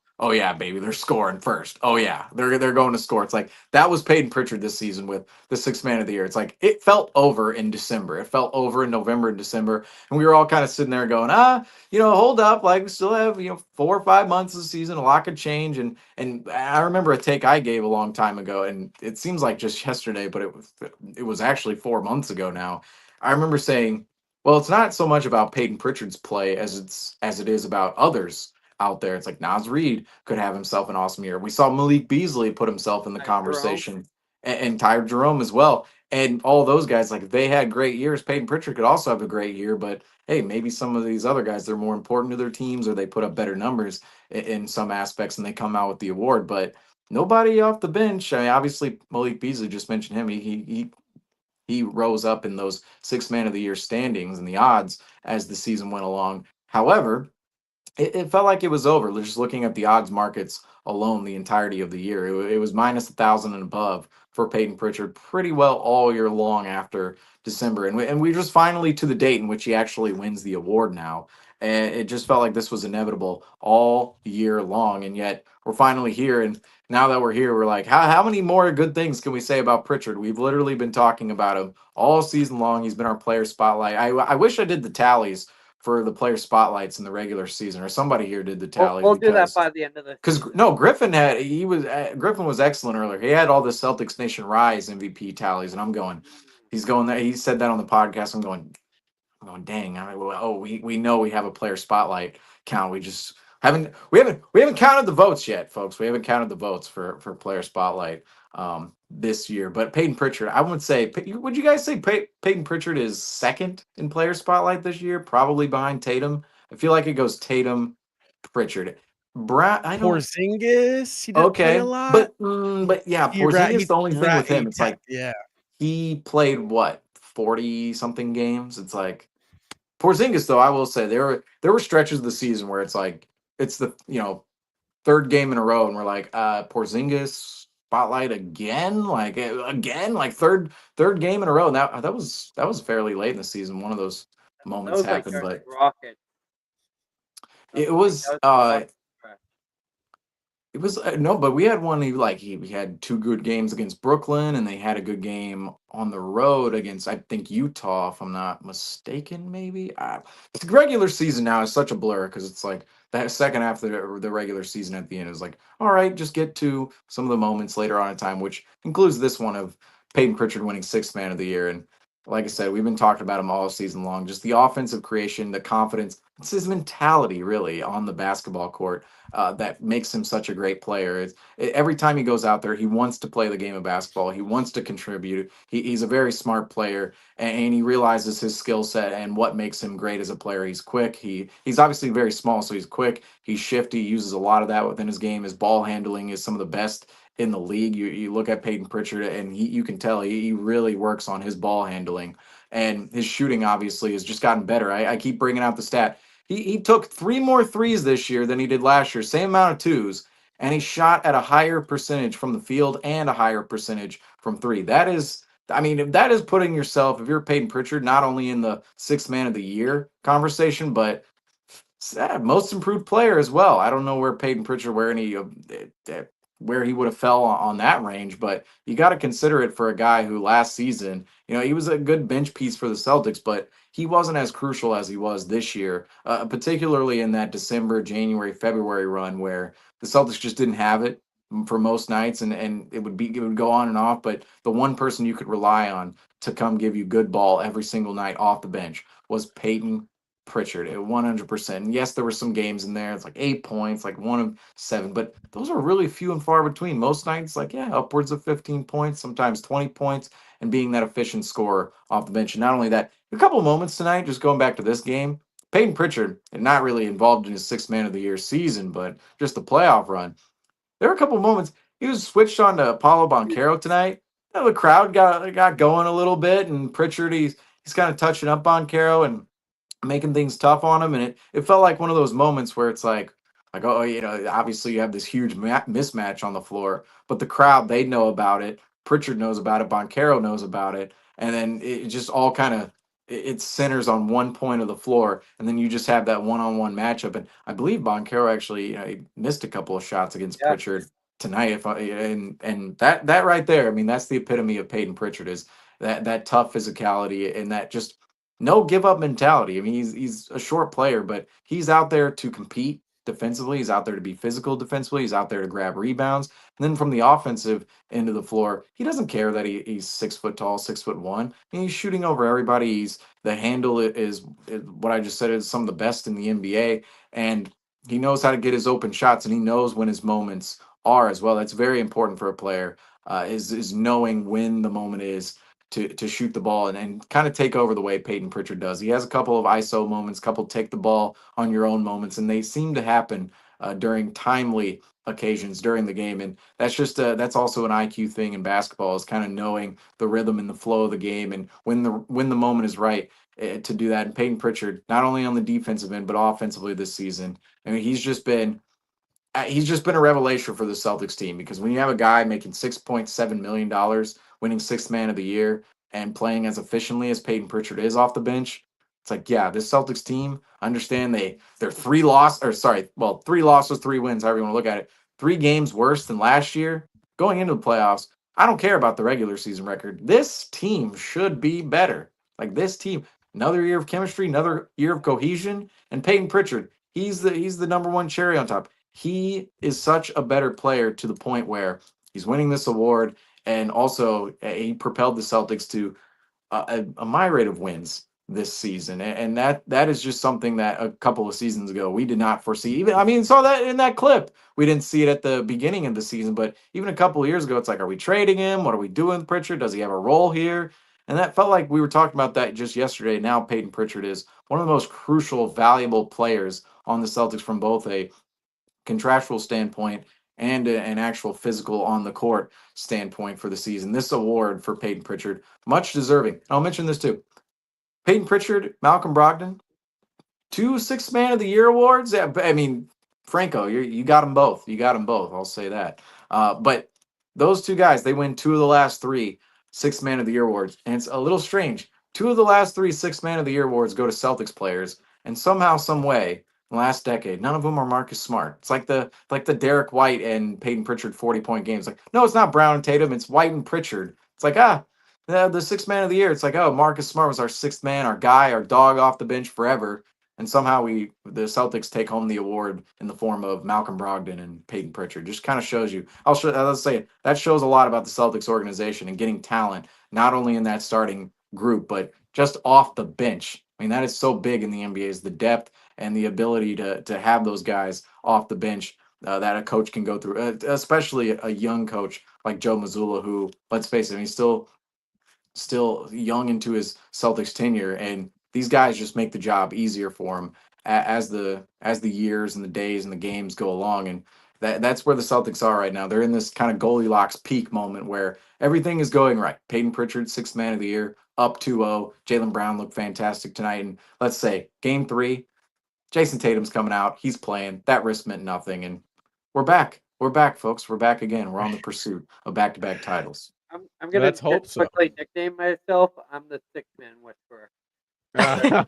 baby, they're scoring first. Oh yeah, they're going to score. It's like that was Peyton Pritchard this season with the 6th man of the year. It's like it felt over in December. It felt over in November and December, and we were all kind of sitting there going, hold up, like we still have 4 or 5 months of the season. A lot could change, and I remember a take I gave a long time ago, and it seems like just yesterday, but it was actually 4 months ago now. I remember saying, well, it's not so much about Peyton Pritchard's play as it is about others out there. It's like Naz Reid could have himself an awesome year. We saw Malik Beasley put himself in the conversation, and Tyler Jerome as well. And all those guys, like if they had great years, Peyton Pritchard could also have a great year. But hey, maybe some of these other guys, they're more important to their teams, or they put up better numbers in some aspects, and they come out with the award. But nobody off the bench. I mean, obviously Malik Beasley, just mentioned him. He rose up in those 6th man of the year standings and the odds as the season went along. However, it felt like it was over. Just looking at the odds markets alone, the entirety of the year, it was minus 1,000 and above for Peyton Pritchard pretty well all year long after December, and we just finally to the date in which he actually wins the award now. And it just felt like this was inevitable all year long, and yet we're finally here. And now that we're here, we're like, how many more good things can we say about Pritchard? We've literally been talking about him all season long. He's been our player spotlight. I wish I did the tallies for the player spotlights in the regular season, or somebody here did the tallies. We'll do that by the end of the because no, Griffin was excellent earlier. He had all the Celtics Nation Rise MVP tallies, and I'm going, he's going there. He said that on the podcast. I'm going, dang. We know we have a player spotlight count. We haven't counted the votes yet, folks. We haven't counted the votes for player spotlight this year. But Peyton Pritchard, I would say, would you guys say Peyton Pritchard is second in player spotlight this year, probably behind Tatum? I feel like it goes Tatum, Pritchard. Brown, I don't. Porzingis, he didn't play a Okay, lot. but yeah, He rat, Porzingis. he The only thing rat with him, it's like yeah. he played what 40 something games. It's like Porzingis, though. I will say there were stretches of the season where it's like it's the third game in a row, and we're like, Porzingis spotlight again, like third game in a row. And that was fairly late in the season. One of those That moments was like happened, during but the Rockets. it was That was the Rockets stretch. it was no, but we had one. He had two good games against Brooklyn, and they had a good game on the road against, I think, Utah, if I'm not mistaken. Maybe the regular season now is such a blur because it's like that second half of the regular season at the end is like, all right, just get to some of the moments later on in time, which includes this one of Peyton Pritchard winning sixth man of the year. And like I said, we've been talking about him all season long. Just the offensive creation, the confidence, it's his mentality really on the basketball court that makes him such a great player. Every time he goes out there, he wants to play the game of basketball. He wants to contribute. He's a very smart player, and he realizes his skill set and what makes him great as a player. He's quick. He's obviously very small, so he's quick. He's shifty. He uses a lot of that within his game. His ball handling is some of the best in the league. You look at Peyton Pritchard, and you can tell he really works on his ball handling, and his shooting obviously has just gotten better. I keep bringing out the stat. He took 3 more threes this year than he did last year, same amount of twos, and he shot at a higher percentage from the field and a higher percentage from three. That is, I mean, if that is putting yourself, if you're Peyton Pritchard, not only in the sixth man of the year conversation, but most improved player as well. I don't know where Peyton Pritchard, where he would have fell on that range, but you got to consider it for a guy who last season, he was a good bench piece for the Celtics, but he wasn't as crucial as he was this year, particularly in that December, January, February run where the Celtics just didn't have it for most nights, and it would go on and off. But the one person you could rely on to come give you good ball every single night off the bench was Peyton Pritchard at 100%. And yes, there were some games in there. It's like 8 points, like 1 of 7, but those are really few and far between. Most nights, like, yeah, upwards of 15 points, sometimes 20 points, and being that efficient scorer off the bench. And not only that, a couple of moments tonight, just going back to this game, Peyton Pritchard, and not really involved in his sixth man of the year season, but just the playoff run. There were a couple of moments he was switched on to Paulo Banchero tonight. The crowd got going a little bit, and Pritchard, he's kind of touching up Banchero and making things tough on him, and it felt like one of those moments where it's like oh, obviously you have this huge mismatch on the floor, but the crowd, they know about it. Pritchard knows about it. Banchero knows about it, and then it just all kind of it centers on one point of the floor, and then you just have that one-on-one matchup. And I believe Banchero actually he missed a couple of shots against Pritchard tonight. And that right there, I mean, that's the epitome of Peyton Pritchard, is that tough physicality and that just no give up mentality. I mean, he's a short player, but he's out there to compete defensively. He's out there to be physical defensively. He's out there to grab rebounds. And then from the offensive end of the floor, he doesn't care that he's 6 foot tall, 6'1". I mean, he's shooting over everybody. The handle is what I just said is some of the best in the NBA, and he knows how to get his open shots, and he knows when his moments are as well. That's very important for a player, is knowing when the moment is to shoot the ball and kind of take over the way Peyton Pritchard does. He has a couple of ISO moments, couple take the ball on your own moments, and they seem to happen during timely occasions during the game. And that's also an IQ thing in basketball, is kind of knowing the rhythm and the flow of the game and when the moment is right to do that. And Peyton Pritchard, not only on the defensive end but offensively this season, I mean, he's just been a revelation for the Celtics team, because when you have a guy making $6.7 million, winning sixth man of the year, and playing as efficiently as Peyton Pritchard is off the bench, it's like, yeah, this Celtics team, I understand they're 3 losses, 3 wins, however you want to look at it, 3 games worse than last year. Going into the playoffs, I don't care about the regular season record. This team should be better. Like, this team, another year of chemistry, another year of cohesion, and Peyton Pritchard, he's the number one cherry on top. He is such a better player to the point where he's winning this award, and also he propelled the Celtics to a myriad of wins this season. And that is just something that a couple of seasons ago we did not foresee. Even, I mean, saw that in that clip. We didn't see it at the beginning of the season, but even a couple of years ago, it's like, are we trading him? What are we doing with Pritchard? Does he have a role here? And that felt like we were talking about that just yesterday. Now Peyton Pritchard is one of the most crucial, valuable players on the Celtics from both a contractual standpoint and an actual physical on the court standpoint for the season. This award for Peyton Pritchard, much deserving. And I'll mention this too. Peyton Pritchard, Malcolm Brogdon, 2 Sixth Man of the Year awards. Yeah, I mean, Franco, you got them both. You got them both. I'll say that. But those two guys, they win 2 of the last 3 Sixth Man of the Year awards. And it's a little strange. 2 of the last 3 Sixth Man of the Year awards go to Celtics players. And somehow, some way, in the last decade, none of them are Marcus Smart. It's like the Derek White and Peyton Pritchard 40-point games. Like, no, it's not Brown and Tatum. It's White and Pritchard. It's like, the Sixth Man of the Year. It's like, oh, Marcus Smart was our 6th man, our guy, our dog off the bench forever. And somehow the Celtics take home the award in the form of Malcolm Brogdon and Peyton Pritchard. Just kind of shows you. Let's say that shows a lot about the Celtics organization and getting talent, not only in that starting group, but just off the bench. I mean, that is so big in the NBA, is the depth and the ability to have those guys off the bench that a coach can go through, especially a young coach like Joe Mazzulla, who, let's face it, he's still young into his Celtics tenure, and these guys just make the job easier for him as the years and the days and the games go along. And that's where the Celtics are right now. They're in this kind of Goldilocks peak moment where everything is going right. Peyton Pritchard, 6th Man of the Year, up 2-0. Jaylen Brown looked fantastic tonight. And let's say Game 3, Jayson Tatum's coming out. He's playing. That wrist meant nothing. And we're back. We're back, folks. We're back again. We're on the pursuit of back-to-back titles. I'm going to quickly nickname myself. I'm the 6th Man whisperer. Okay,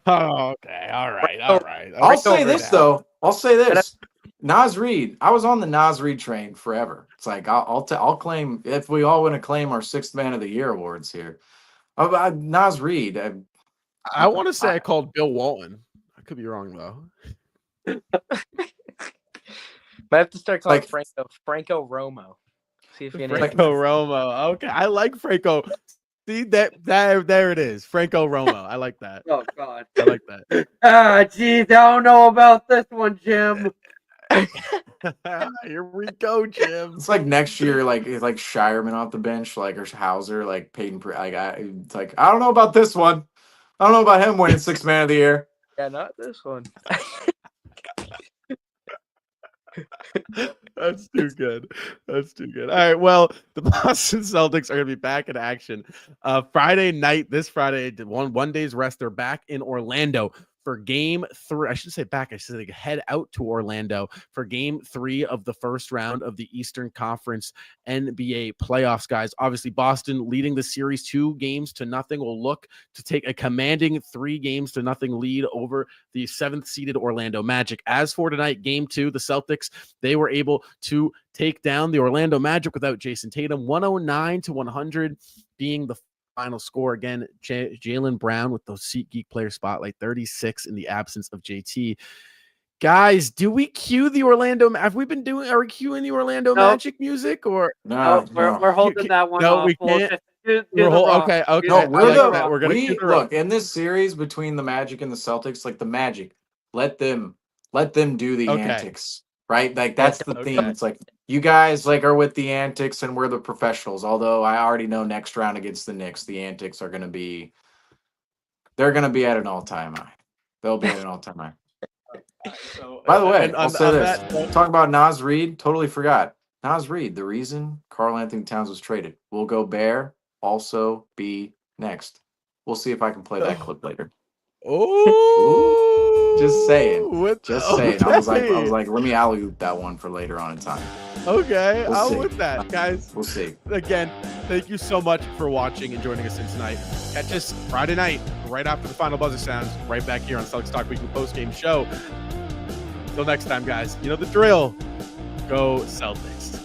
all right. I'll say this though. I'll say this. Naz Reid. I was on the Naz Reid train forever. It's like I'll claim, if we all want to claim our 6th Man of the Year awards here. Naz Reid. I want to say I called Bill Walton. I could be wrong though. Might have to start calling Franco Romo. See if you Franco Romo. Okay, I like Franco. See there it is, Franco Romo. I like that. Oh God, I like that. Geez, I don't know about this one, Jim. Here we go, Jim. It's like next year, like Shireman off the bench, like, or Hauser, like Peyton. It's like, I don't know about this one. I don't know about him winning 6th Man of the Year. Yeah, not this one. That's too good. That's too good. All right. Well, the Boston Celtics are going to be back in action Friday night. This Friday, one day's rest. They're back in Orlando for Game 3. I should say back. I should say head out to Orlando for Game 3 of the first round of the Eastern Conference NBA playoffs, guys. Obviously, Boston leading the series 2-0. Will look to take a commanding 3-0 lead over the 7th seeded Orlando Magic. As for tonight, Game 2, the Celtics, they were able to take down the Orlando Magic without Jayson Tatum, 109-100 being the final score. Again, Jaylen Brown with those SeatGeek player spotlight, 36 in the absence of JT. Guys, do we cue the Orlando? Are we cueing the Orlando Magic music or no? We're holding that one. No, off. we can't. Okay. No, we're gonna look in this series between the Magic and the Celtics. Like the Magic, let them do the antics, right? Like that's the theme. It's like you guys are with the antics and we're the professionals. Although I already know next round against the Knicks, the antics are gonna be at an all-time high. They'll be at an all-time high. So, by the way, I'll say this. Talking about Naz Reid, totally forgot. Naz Reid, the reason Karl Anthony Towns was traded. Will Gobert also be next? We'll see if I can play that clip later. Oh, just saying. Just saying. I was like, let me alley-oop that one for later on in time. Okay, I'm with that, guys. We'll see. Again, thank you so much for watching and joining us tonight. Catch us Friday night, right after the final buzzer sounds, right back here on Celtics Talk Weekly Postgame Show. Until next time, guys, you know the drill. Go Celtics.